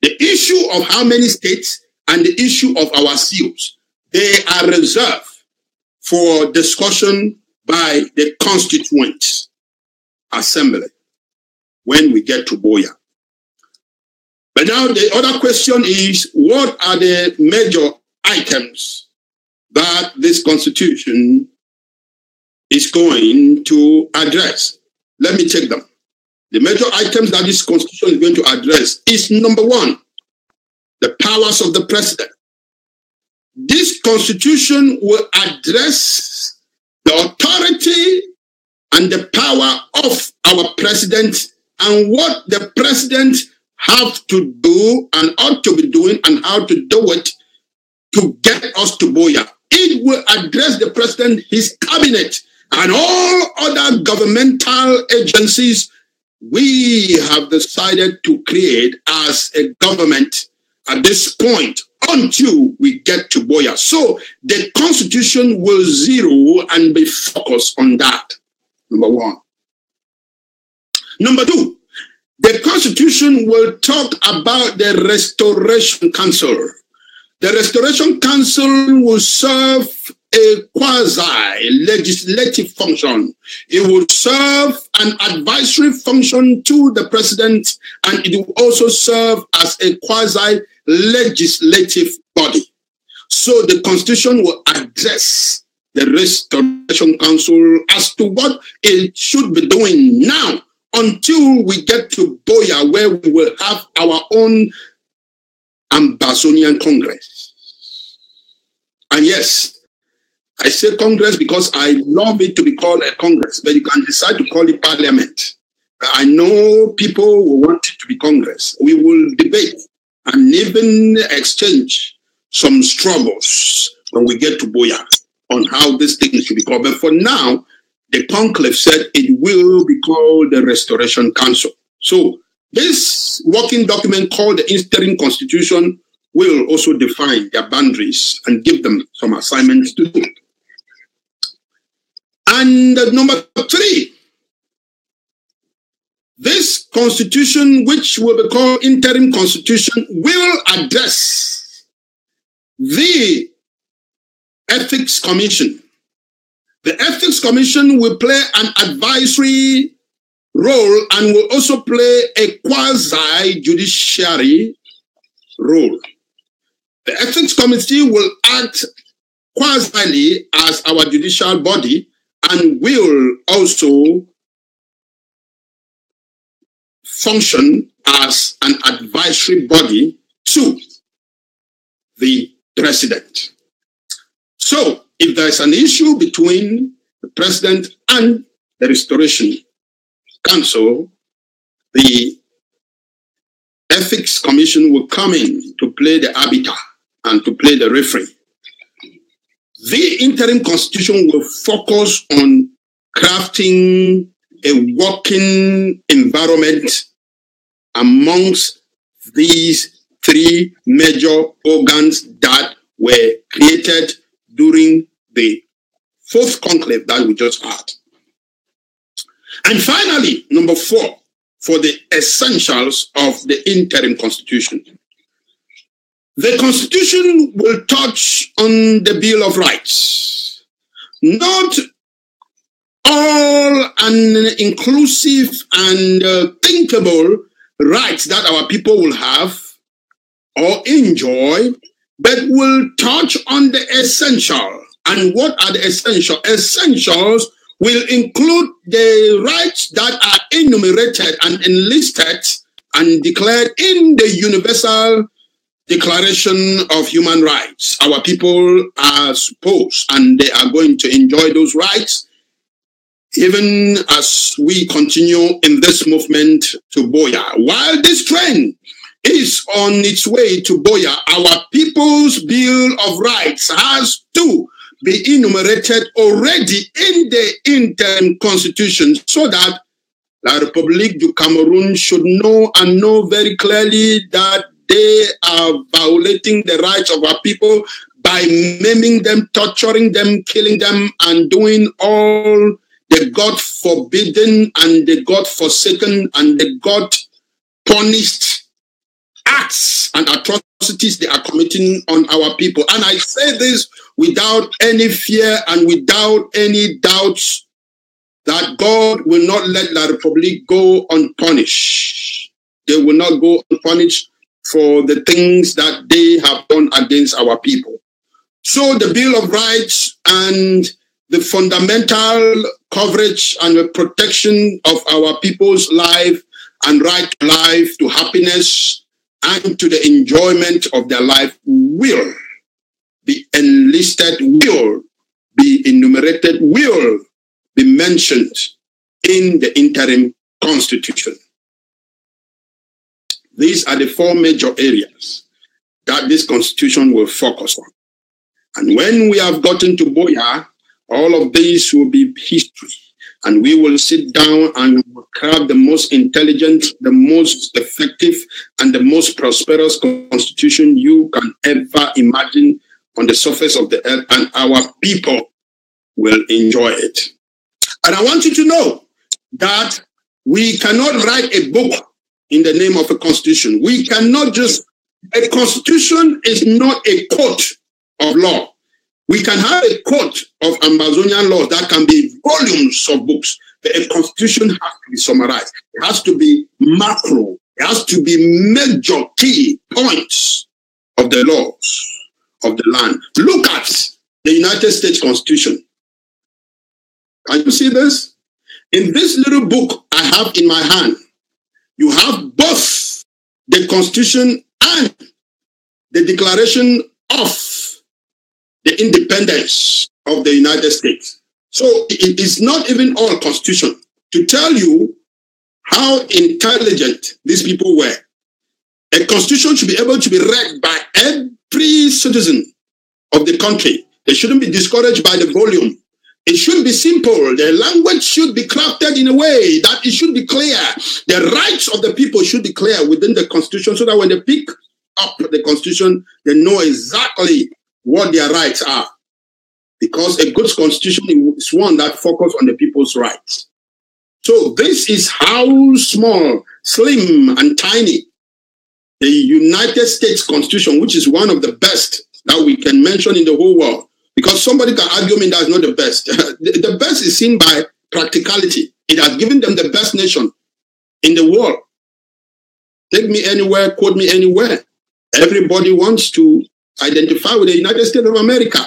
The issue of how many states and the issue of our seals, they are reserved for discussion by the Constituent Assembly when we get to Boya. But now the other question is, what are the major items that this constitution is going to address? Let me take them. The major items that this constitution is going to address is, number one, the powers of the president. This constitution will address the authority and the power of our president and what the president have to do and ought to be doing and how to do it to get us to Boya. It will address the president, his cabinet, and all other governmental agencies we have decided to create as a government at this point until we get to Boya. So the constitution will zero and be focused on that, number one. Number two, the constitution will talk about the Restoration Council. The Restoration Council will serve a quasi-legislative function. It will serve an advisory function to the president, and it will also serve as a quasi-legislative body. So the Constitution will address the Restoration Council as to what it should be doing now until we get to Boya, where we will have our own Ambazonian Congress. And yes, I say Congress because I love it to be called a Congress, but you can decide to call it Parliament. I know people will want it to be Congress. We will debate and even exchange some struggles when we get to Boya on how this thing should be called. But for now, the conclave said it will be called the Restoration Council. So this working document called the Interim Constitution will also define their boundaries and give them some assignments to do. And number 3, this constitution, which will be called Interim Constitution, will address the Ethics Commission. The Ethics Commission will play an advisory role and will also play a quasi-judiciary role. The Ethics Committee will act quasi as our judicial body and will also function as an advisory body to the president. So, if there is an issue between the president and the Restoration Council, the Ethics Commission will come in to play the arbiter and to play the referee. The Interim Constitution will focus on crafting a working environment amongst these 3 major organs that were created during the 4th conclave that we just had. And finally, number 4, for the essentials of the Interim Constitution. The Constitution will touch on the Bill of Rights. Not all an inclusive and thinkable rights that our people will have or enjoy, but will touch on the essential. And what are the essentials? Essentials will include the rights that are enumerated and enlisted and declared in the Universal Declaration of Human Rights. Our people are supposed and they are going to enjoy those rights even as we continue in this movement to Boya. While this train is on its way to Boya, our people's Bill of Rights has to be enumerated already in the Interim Constitution so that La République du Cameroon should know and know very clearly that they are violating the rights of our people by maiming them, torturing them, killing them, and doing all the God-forbidden and the God-forsaken and the God-punished acts and atrocities they are committing on our people. And I say this without any fear and without any doubts that God will not let La République go unpunished. They will not go unpunished for the things that they have done against our people. So the Bill of Rights and the fundamental coverage and the protection of our people's life and right to life, to happiness, and to the enjoyment of their life will be enlisted, will be enumerated, will be mentioned in the Interim Constitution. These are the 4 major areas that this Constitution will focus on. And when we have gotten to Boya, all of these will be history. And we will sit down and craft the most intelligent, the most effective, and the most prosperous constitution you can ever imagine on the surface of the earth, and our people will enjoy it. And I want you to know that we cannot write a book in the name of a constitution. We cannot just A constitution is not a court of law. We can have a court of Amazonian laws that can be volumes of books, but a constitution has to be summarized. It has to be macro. It has to be major key points of the laws of the land. Look at the United States Constitution. Can you see this? In this little book I have in my hand, you have both the Constitution and the Declaration of the Independence of the United States. So it is not even all Constitution. To tell you how intelligent these people were, a Constitution should be able to be read by every citizen of the country. They shouldn't be discouraged by the volume. It should be simple. The language should be crafted in a way that it should be clear. The rights of the people should be clear within the Constitution, so that when they pick up the Constitution, they know exactly what their rights are. Because a good Constitution is one that focuses on the people's rights. So this is how small, slim, and tiny the United States Constitution, which is one of the best that we can mention in the whole world. Because somebody can argue me that's not the best. The best is seen by practicality. It has given them the best nation in the world. Take me anywhere, quote me anywhere. Everybody wants to identify with the United States of America.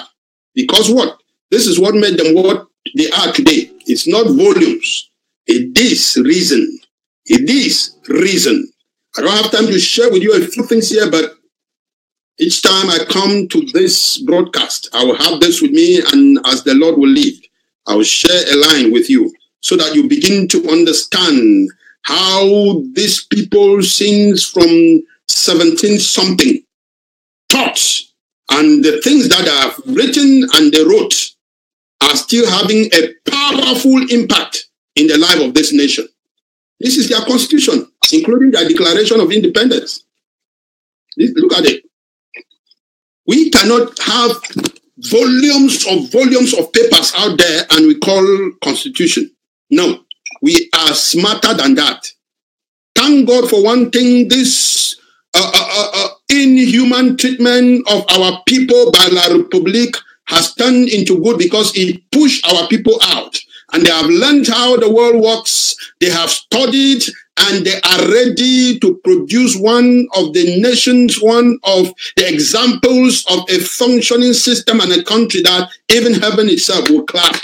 Because what? This is what made them what they are today. It's not volumes. It is reason. It is reason. I don't have time to share with you a few things here, but each time I come to this broadcast, I will have this with me, and as the Lord will lead, I will share a line with you so that you begin to understand how these people since from 17-something taught, and the things that I have written and they wrote are still having a powerful impact in the life of this nation. This is their constitution, including their Declaration of Independence. Look at it. We cannot have volumes of papers out there and we call constitution. No, we are smarter than that. Thank God for one thing, this inhuman treatment of our people by La Republique has turned into good, because it pushed our people out. And they have learned how the world works. They have studied, and they are ready to produce one of the nations, one of the examples of a functioning system and a country that even heaven itself will clap.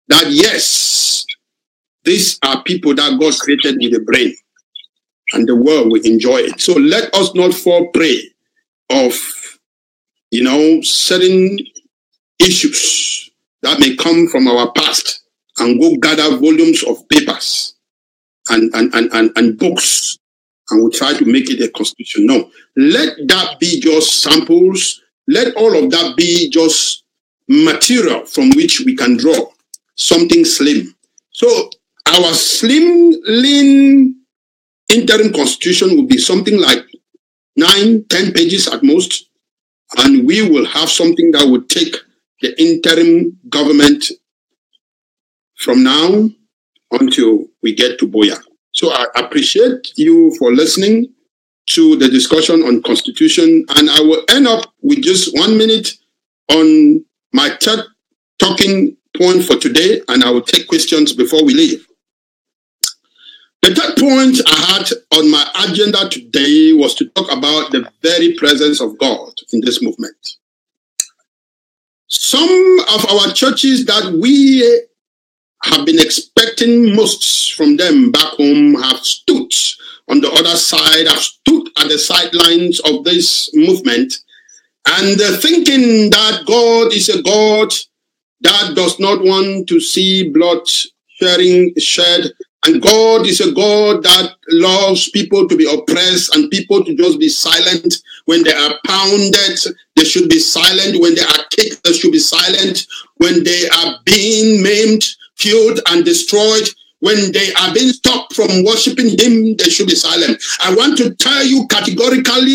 That yes, these are people that God created with a brain, and the world will enjoy it. So let us not fall prey of, certain issues that may come from our past and go gather volumes of papers and books, and we'll try to make it a constitution. No, let that be just samples. Let all of that be just material from which we can draw something slim. So our slim, lean interim constitution will be something like 9-10 pages at most, and we will have something that will take the interim government from now until we get to Boya. So I appreciate you for listening to the discussion on constitution, and I will end up with just 1 minute on my third talking point for today, and I will take questions before we leave. The third point I had on my agenda today was to talk about the very presence of God in this movement. Some of our churches that we have been expecting most from them back home have stood on the other side, have stood at the sidelines of this movement, and thinking that God is a God that does not want to see blood shed, and God is a God that loves people to be oppressed and people to just be silent. When they are pounded, they should be silent. When they are kicked, they should be silent. When they are being maimed, killed, and destroyed, when they are being stopped from worshiping Him, they should be silent. I want to tell you categorically,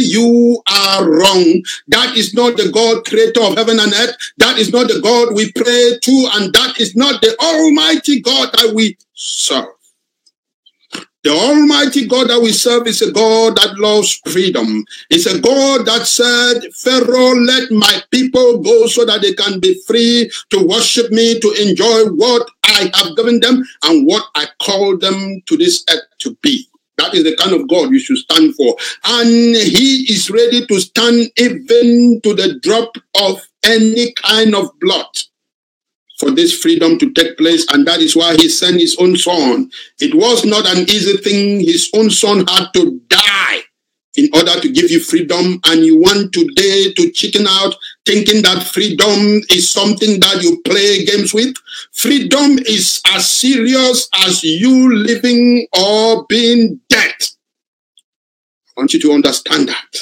you are wrong. That is not the God creator of heaven and earth. That is not the God we pray to, and that is not the Almighty God that we serve. The Almighty God that we serve is a God that loves freedom. It's a God that said, Pharaoh, let my people go so that they can be free to worship me, to enjoy what I have given them and what I call them to this earth to be. That is the kind of God you should stand for. And he is ready to stand even to the drop of any kind of blood for this freedom to take place. And that is why he sent his own son. It was not an easy thing. His own son had to die in order to give you freedom. And you want today to chicken out thinking that freedom is something that you play games with. Freedom is as serious as you living or being dead. I want you to understand that.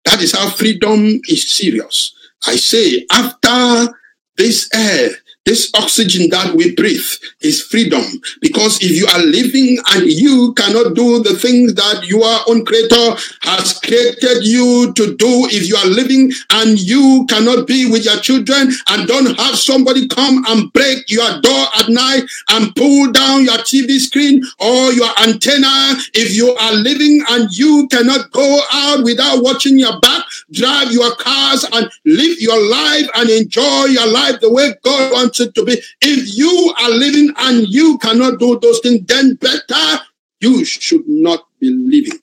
That is how freedom is serious. I say, after this air, this oxygen that we breathe is freedom. Because if you are living and you cannot do the things that your own creator has created you to do, if you are living and you cannot be with your children and don't have somebody come and break your door at night and pull down your TV screen or your antenna, if you are living and you cannot go out without watching your back, drive your cars and live your life and enjoy your life the way God wants it to be. If you are living and you cannot do those things, then better you should not be living.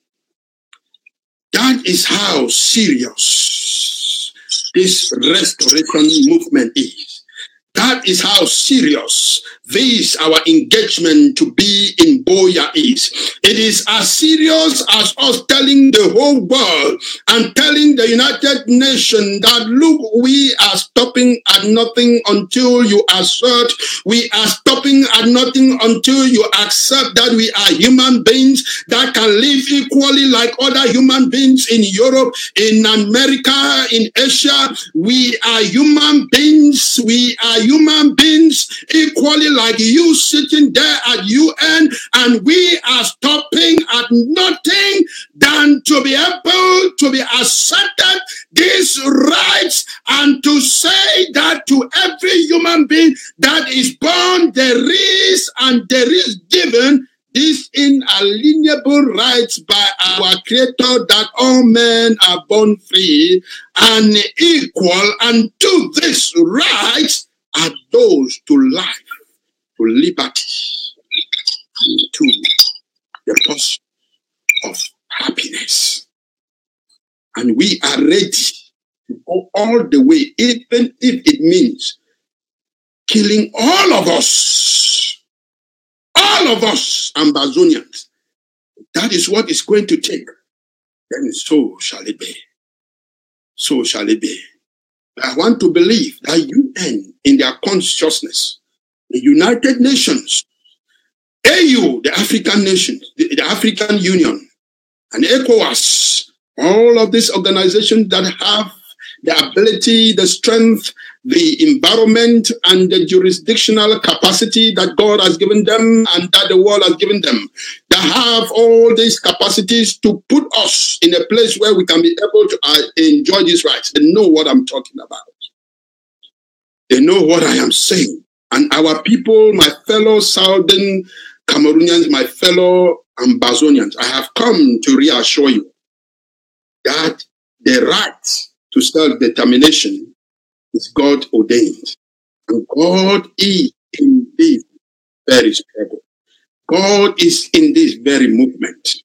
That is how serious this restoration movement is. That is how serious this, our engagement to be in Boya is. It is as serious as us telling the whole world and telling the United Nations that, look, we are stopping at nothing until you assert. We are stopping at nothing until you accept that we are human beings that can live equally like other human beings in Europe, in America, in Asia. We are human beings. We are human beings equally like you sitting there at UN, and we are stopping at nothing than to be able to be accepted these rights and to say that to every human being that is born, there is given these inalienable rights by our Creator that all men are born free and equal, and to these rights are those to life, to liberty, and to the pursuit of happiness. And we are ready to go all the way, even if it means killing all of us Ambazonians. That is what it's going to take. Then so shall it be. So shall it be. I want to believe that UN, in their consciousness, the United Nations, AU, the African nations, the African Union, and ECOWAS, all of these organizations that have the ability, the strength, the environment, and the jurisdictional capacity that God has given them and that the world has given them, that have all these capacities to put us in a place where we can be able to enjoy these rights. They know what I'm talking about. They know what I am saying. And our people, my fellow Southern Cameroonians, my fellow Ambazonians, I have come to reassure you that the right to self-determination is God ordained. And God is in this very struggle. God is in this very movement.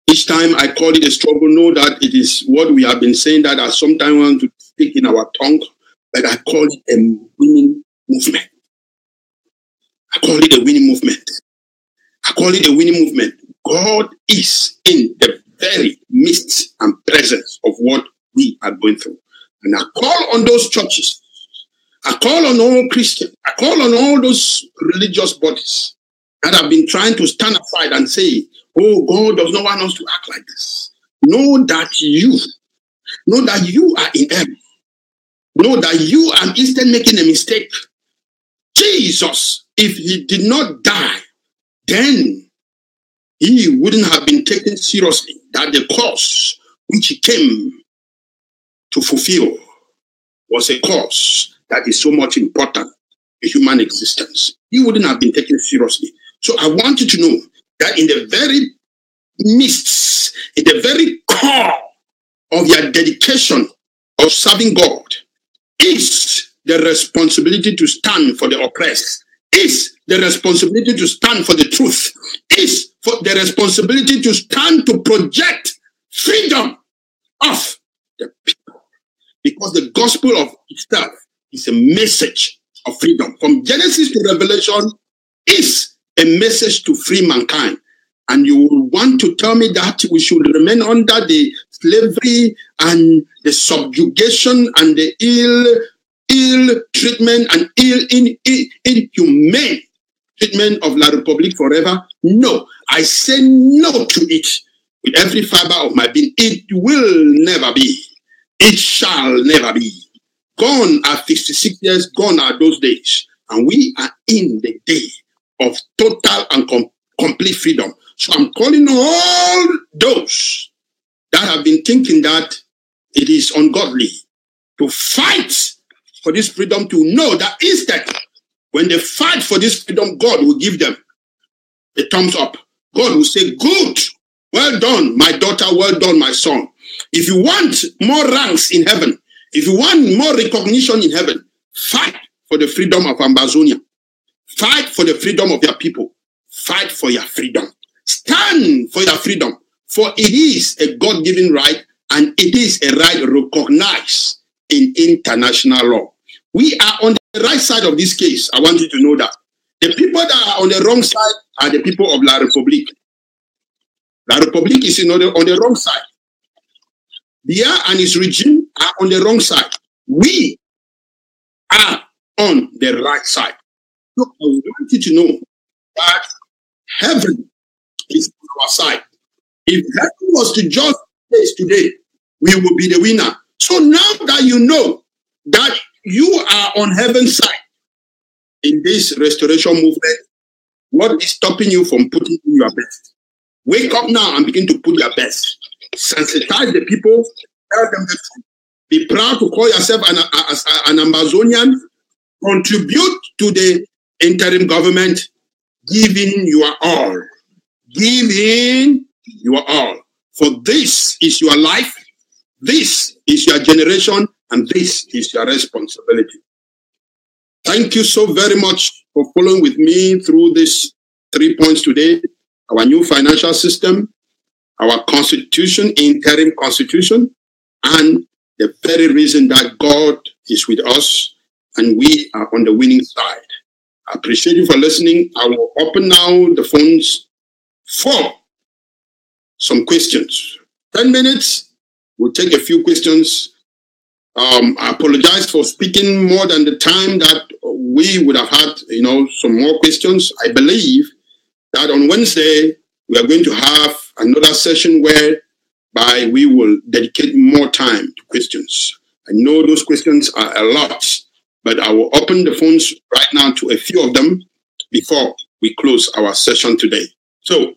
Each time I call it a struggle, know that it is what we have been saying that I sometimes want to speak in our tongue, but I call it a winning movement. I call it a winning movement. I call it a winning movement. God is in the very midst and presence of what we are going through. And I call on those churches. I call on all Christians. I call on all those religious bodies that have been trying to stand aside and say, oh, God does not want us to act like this. Know that you are in error. Know that you are instead making a mistake. Jesus, if he did not die, then he wouldn't have been taken seriously. That the cause which he came to fulfill was a cause that is so much important in human existence. He wouldn't have been taken seriously. So I want you to know that in the very midst, in the very core of your dedication of serving God is the responsibility to stand for the oppressed, is the responsibility to stand for the truth, is for the responsibility to stand to project freedom of the people. Because the gospel of itself is a message of freedom. From Genesis to Revelation is a message to free mankind. And you will want to tell me that we should remain under the slavery and the subjugation and the ill treatment and inhumane treatment of La République forever? No, I say no to it with every fiber of my being. It will never be. It shall never be. Gone are 56 years, gone are those days. And we are in the day of total and complete freedom. So I'm calling all those that have been thinking that it is ungodly to fight for this freedom, to know that instead, when they fight for this freedom, God will give them a thumbs up. God will say, good, well done, my daughter, well done, my son. If you want more ranks in heaven, if you want more recognition in heaven, fight for the freedom of Amazonia. Fight for the freedom of your people. Fight for your freedom. Stand for your freedom. For it is a God-given right, and it is a right recognized in international law. We are on the right side of this case. I want you to know that. The people that are on the wrong side are the people of La République. La République is on the wrong side. Biya and his regime are on the wrong side. We are on the right side. So I want you to know that heaven is on our side. If heaven was to judge this today, we will be the winner. So now that you know that you are on heaven's side in this restoration movement, what is stopping you from putting in your best? Wake up now and begin to put your best. Sensitize the people, tell them the truth. Be proud to call yourself an Amazonian. Contribute to the interim government, giving your all. Giving your all. For this is your life, this is your generation, and this is your responsibility. Thank you so very much for following with me through these 3 points today. Our new financial system, our constitution, interim constitution, and the very reason that God is with us and we are on the winning side. I appreciate you for listening. I will open now the phones for some questions. 10 minutes, we'll take a few questions. I apologize for speaking more than the time that we would have had, some more questions. I believe that on Wednesday, we are going to have another session whereby we will dedicate more time to questions. I know those questions are a lot, but I will open the phones right now to a few of them before we close our session today. So,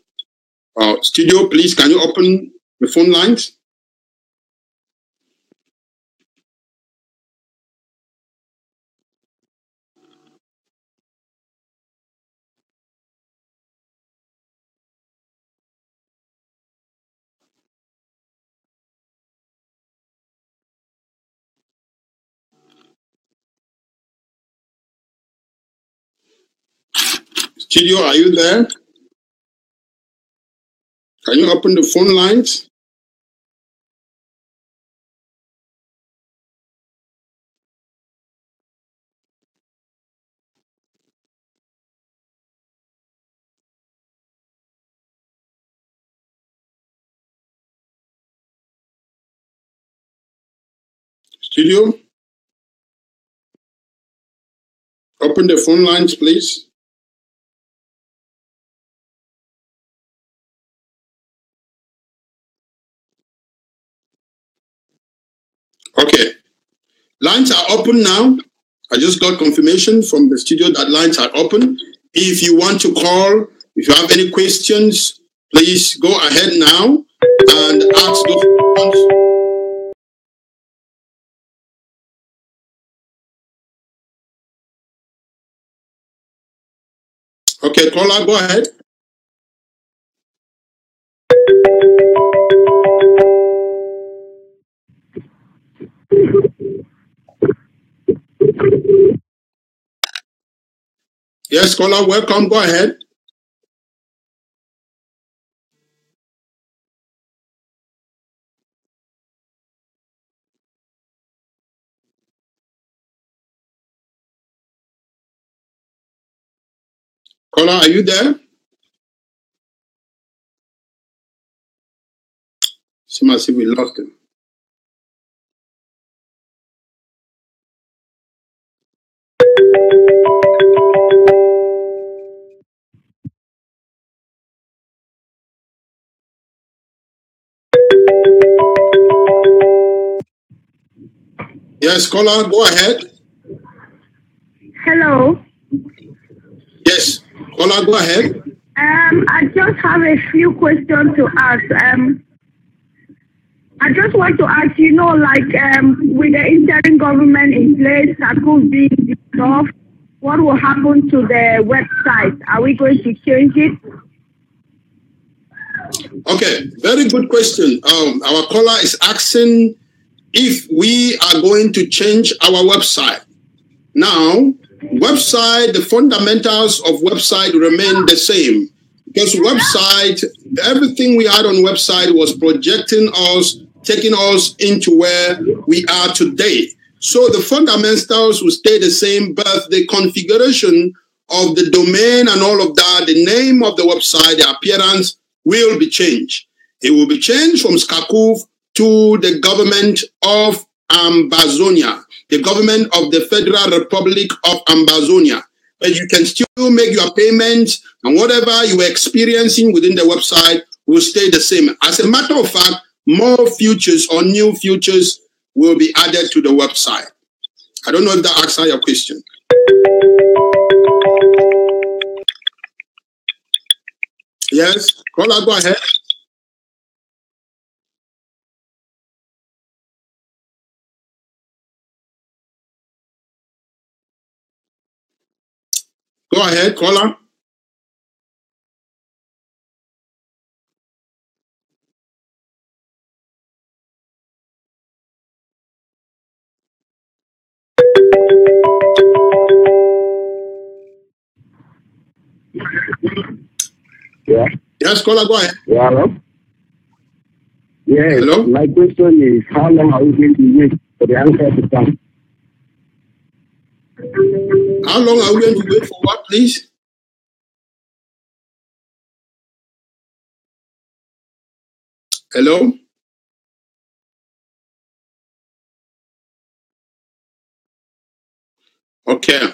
studio, please, can you open the phone lines? Studio, are you there? Can you open the phone lines? Studio, open the phone lines, please. Okay. Lines are open now. I just got confirmation from the studio that lines are open. If you want to call, if you have any questions, please go ahead now and ask those questions. Okay, caller, go ahead. Yes, caller, welcome. Go ahead. Caller, are you there? Seems as if we lost him. Yes, caller, go ahead. Hello. Yes, caller, go ahead. I just have a few questions to ask. I just want to ask, with the interim government in place that could be dissolved, what will happen to the website? Are we going to change it? Okay, very good question. Our caller is asking if we are going to change our website. Now, the fundamentals of website remain the same. Because everything we had on website was projecting us, taking us into where we are today. So the fundamentals will stay the same, but the configuration of the domain and all of that, the name of the website, the appearance will be changed. It will be changed from Skakuf to the government of Ambazonia, the government of the Federal Republic of Ambazonia. But you can still make your payments, and whatever you are experiencing within the website will stay the same. As a matter of fact, more features or new features will be added to the website. I don't know if that answers your question. Yes, caller, go ahead. Go ahead, caller. Yeah. Yes, caller, go ahead. Yeah, hello? Yes. Hello? My question is, how long are we going to wait for the answer to come? How long are we going to wait for what, please? Hello? Okay.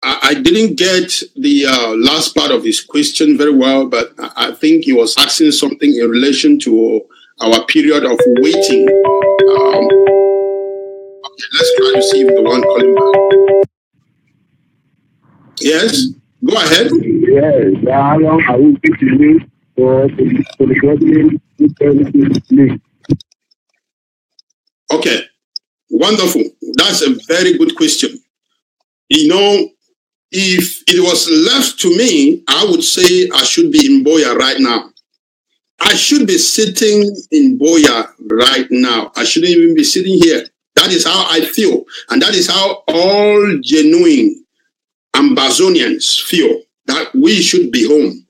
I didn't get the last part of his question very well, but I think he was asking something in relation to our period of waiting. Okay, let's try to see if the one calling back. Yes, go ahead. Yes. How long are we going to wait for the government to do everything, please? Okay, wonderful. That's a very good question. You know, if it was left to me, I would say I should be in Boya right now. I should be sitting in Boya right now. I shouldn't even be sitting here. That is how I feel. And that is how all genuine Ambazonians feel, that we should be home.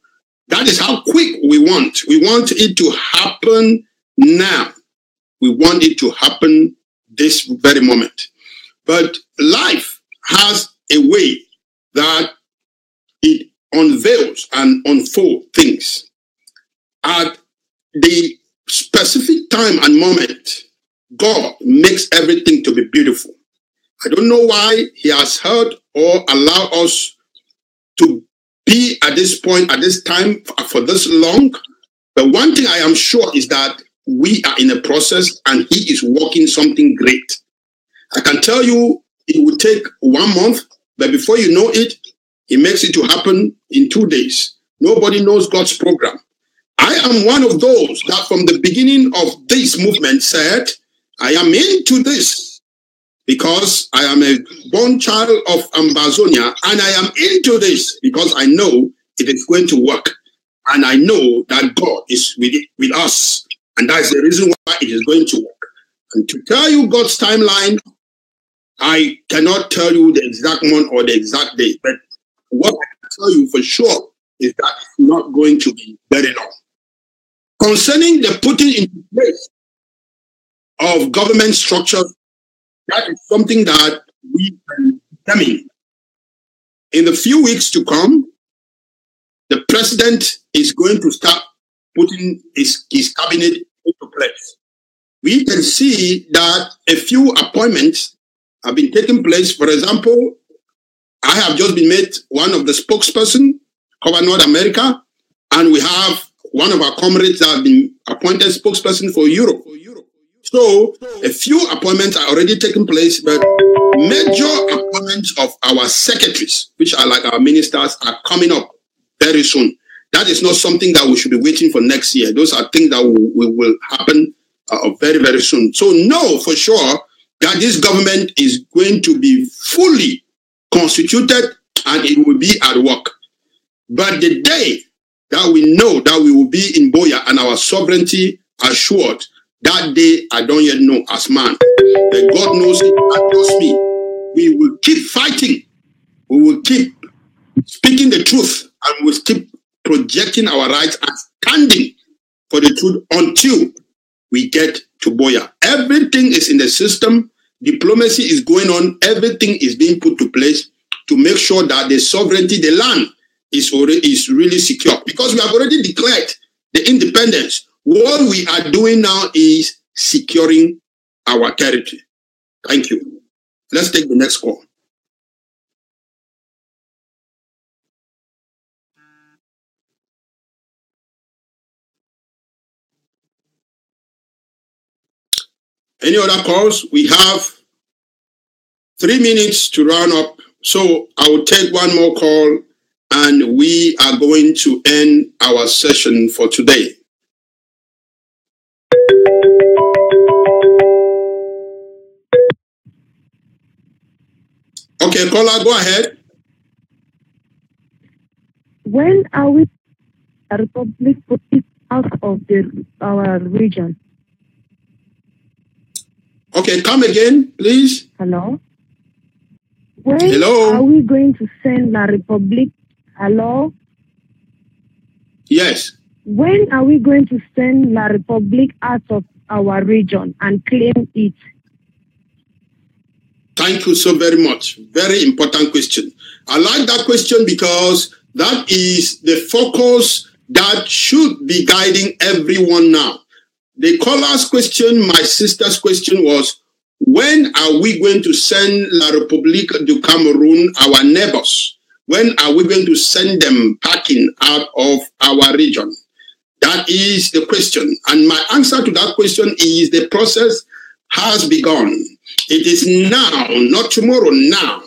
That is how quick we want. We want it to happen now. We want it to happen this very moment. But life has a way that it unveils and unfolds things. At the specific time and moment, God makes everything to be beautiful. I don't know why he has heard or allowed us to be at this point, at this time, for this long. But one thing I am sure is that we are in a process and he is working something great. I can tell you it will take 1 month, but before you know it, he makes it to happen in 2 days. Nobody knows God's program. I am one of those that from the beginning of this movement said, I am into this. because I am a born child of Ambazonia, and I am into this because I know it is going to work. And I know that God is with us. And that is the reason why it is going to work. And to tell you God's timeline, I cannot tell you the exact month or the exact date. But what I can tell you for sure is that it's not going to be very long. Concerning the putting into place of government structures, that is something that we can determine. In the few weeks to come, the president is going to start putting his cabinet into place. We can see that a few appointments have been taking place. For example, I have just been made one of the spokesperson cover North America, and we have one of our comrades that have been appointed spokesperson for Europe. So a few appointments are already taking place, but major appointments of our secretaries, which are like our ministers, are coming up very soon. That is not something that we should be waiting for next year. Those are things that will happen very, very soon. So know for sure that this government is going to be fully constituted and it will be at work. But the day that we know that we will be in Boya and our sovereignty assured, that day I don't yet know as man. But God knows it, and trust me, we will keep fighting. We will keep speaking the truth, and we'll keep projecting our rights and standing for the truth until we get to Boya. Everything is in the system. Diplomacy is going on. Everything is being put to place to make sure that the sovereignty, the land, is really secure. Because we have already declared the independence. What we are doing now is securing our territory. Thank you. Let's take the next call. Any other calls? We have 3 minutes to round up. So I will take one more call and we are going to end our session for today. Okay, caller, go ahead. When are we a republic putting out of our region? Okay, come again, please. Hello? When Hello? are we going to send La Republic? Hello? Yes. When are we going to send La Republic out of our region and claim it? Thank you so very much. Very important question. I like that question because that is the focus that should be guiding everyone now. The caller's question, my sister's question was, when are we going to send La République du Cameroun, our neighbors? When are we going to send them packing out of our region? That is the question. And my answer to that question is the process has begun. It is now, not tomorrow, now.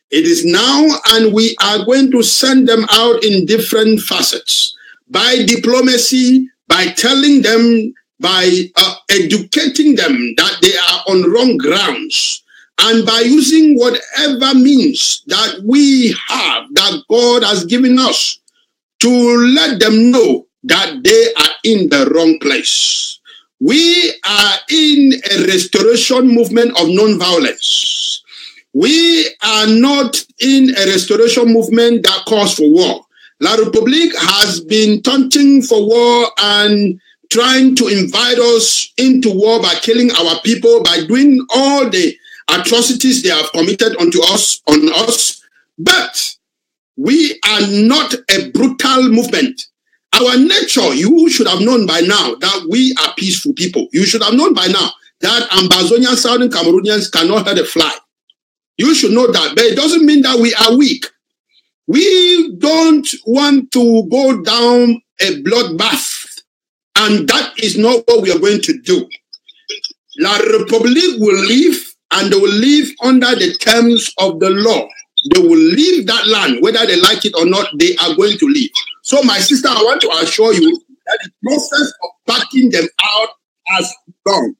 It is now, and we are going to send them out in different facets. By diplomacy, by telling them, by educating them that they are on wrong grounds, and by using whatever means that we have, that God has given us, to let them know that they are in the wrong place. We are in a restoration movement of non-violence. We are not in a restoration movement that calls for war. La République has been taunting for war and trying to invite us into war by killing our people, by doing all the atrocities they have committed on us. But we are not a brutal movement. Our nature, you should have known by now that we are peaceful people. You should have known by now that Ambazonian Southern Cameroonians cannot hurt a fly. You should know that, but it doesn't mean that we are weak. We don't want to go down a bloodbath. And that is not what we are going to do. La République will live, and they will live under the terms of the law. They will leave that land, whether they like it or not, they are going to leave. So, my sister, I want to assure you that the process of backing them out has gone.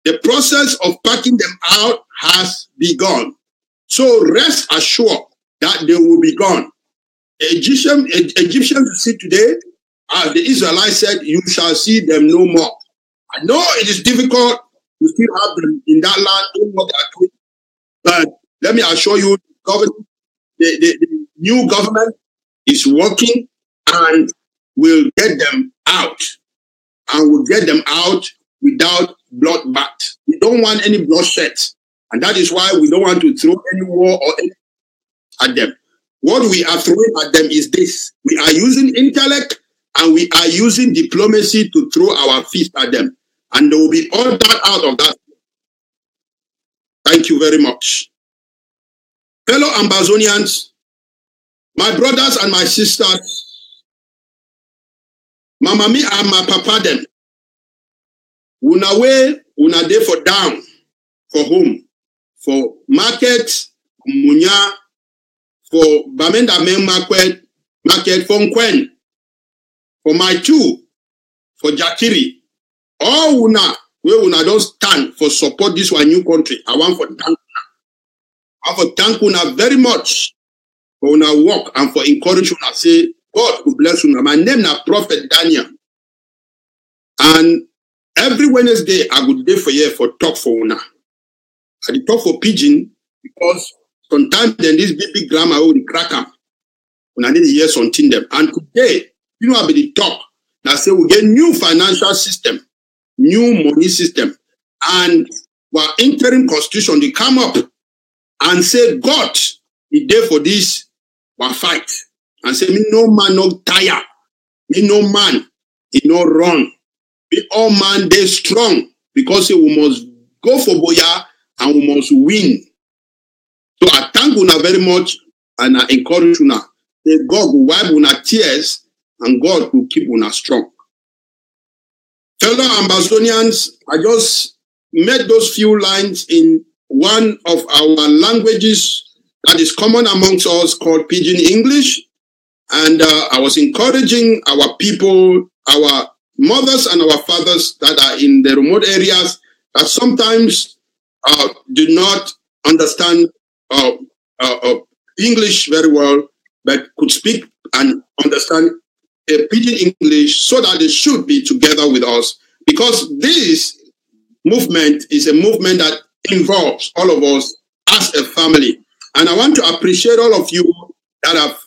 The process of packing them out has begun. So rest assured that they will be gone. Egyptians see today, as the Israelites said, you shall see them no more. I know it is difficult to still have them in that land doing what they are doing, but let me assure you, the new government is working and will get them out. And will get them out without bloodbath. We don't want any bloodshed. And that is why we don't want to throw any war or any at them. What we are throwing at them is this. We are using intellect and we are using diplomacy to throw our fist at them. And they will be all that out of that. Thank you very much. Fellow Ambazonians, my brothers and my sisters, Mama me and my papa them, una way, una day for down, for home, for market, munya, for Bamenda men market for Nkwen, for my two, for Jakiri. All una, where una don't stand for support this one new country. I want for thank una. I want for thank una very much for una work and for encourage una. Say, God will bless una. My name is Prophet Daniel. And every Wednesday, I go day for year for talk for una. I dey talk for pidgin because sometimes then this big grammar will crack up. Una need to hear something them. And today, you know, I be the talk. Now say we get new financial system, new money system, and our interim constitution, they come up and say, God, he there for this, we fight. And say, me no man no tire, me no man, he no run. We all man, they strong because say we must go for Boya and we must win. So I thank una very much and I encourage una. Say God will wipe una tears and God will keep una strong. Fellow Ambazonians, I just made those few lines in one of our languages that is common amongst us called Pidgin English. And I was encouraging our people, our mothers and our fathers that are in the remote areas that sometimes do not understand English very well, but could speak and understand Pidgin English so that they should be together with us. Because this movement is a movement that involves all of us as a family. And I want to appreciate all of you that have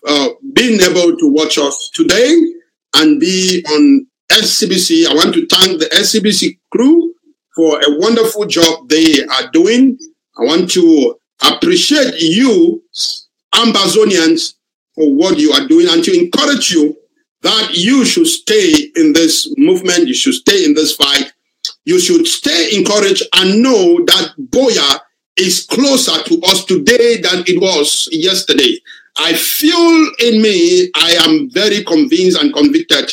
been able to watch us today and be on SCBC. I want to thank the SCBC crew for a wonderful job they are doing. I want to appreciate you, Ambazonians, for what you are doing and to encourage you that you should stay in this movement, you should stay in this fight, you should stay encouraged and know that Boya is closer to us today than it was yesterday. I feel in me, I am very convinced and convicted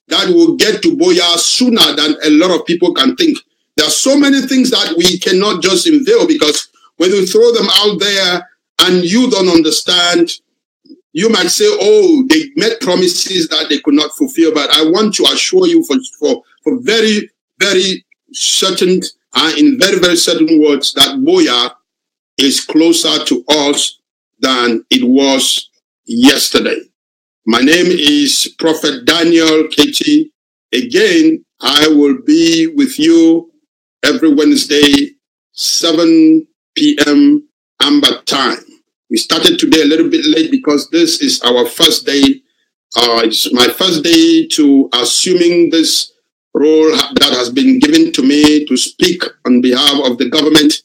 that we'll get to Boya sooner than a lot of people can think. There are so many things that we cannot just unveil because when you throw them out there and you don't understand, you might say, oh, they made promises that they could not fulfill. But I want to assure you for very, very certain, in very, very certain words, that Boya is closer to us than it was yesterday. My name is Prophet Daniel Kechi. Again, I will be with you every Wednesday, 7 p.m. Amber time. We started today a little bit late because this is our first day. It's my first day to assuming this role that has been given to me to speak on behalf of the government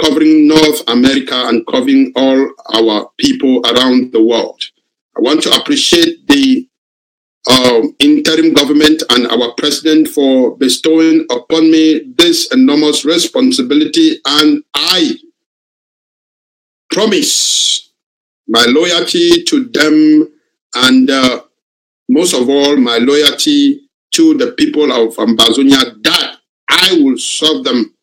covering North America and covering all our people around the world. I want to appreciate the interim government and our president for bestowing upon me this enormous responsibility, and I promise my loyalty to them and most of all my loyalty to the people of Ambazonia, that I will serve them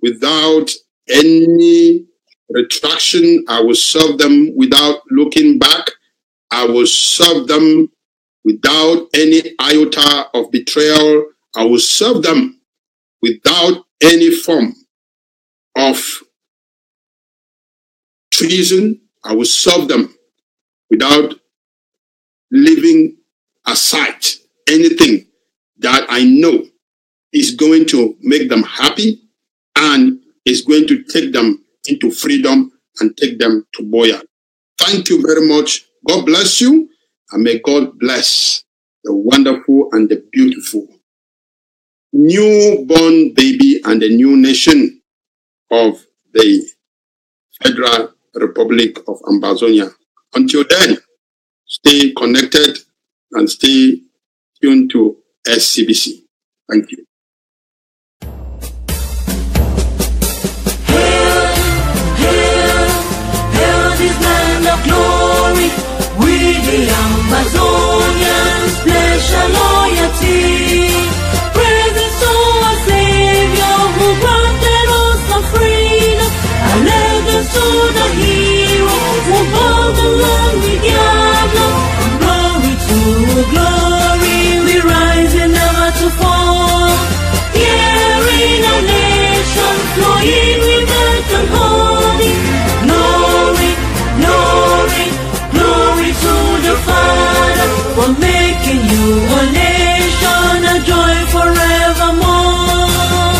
without any retraction. I will serve them without looking back. I will serve them without any iota of betrayal. I will serve them without any form of treason. I will serve them without leaving aside anything that I know is going to make them happy and is going to take them into freedom and take them to Boya. Thank you very much. God bless you, and may God bless the wonderful and the beautiful newborn baby and the new nation of the Federal Republic of Ambazonia. Until then, stay connected and stay tuned to SCBC. Thank you. Hail this land of glory, we the Amazonians pledge our loyalty. Praises to our Savior who granted us the freedom. Our legacy to the hero who bowed the land with Diablo. Glory to glory, we rise and never to fall. Here in our nation, flowing with earth and holy. Glory, glory, glory to the Father for making you a nation, a joy forevermore.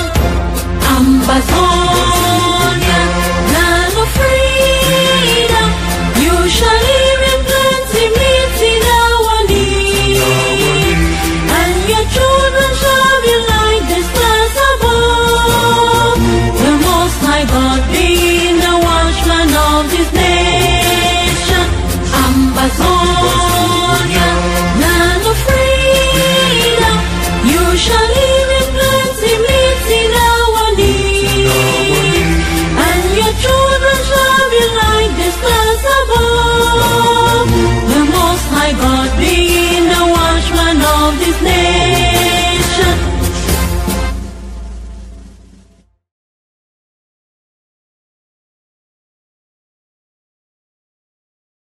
Ambazonia, land of freedom, you shall live in plenty, meeting our needs, and your children shall be like the stars above. The Most High God being the watchman of this nation. Ambazonia, land of freedom, you shall live in plenty, meeting our needs, and your children shall be like the stars above. The Most High God being the watchman of this nation.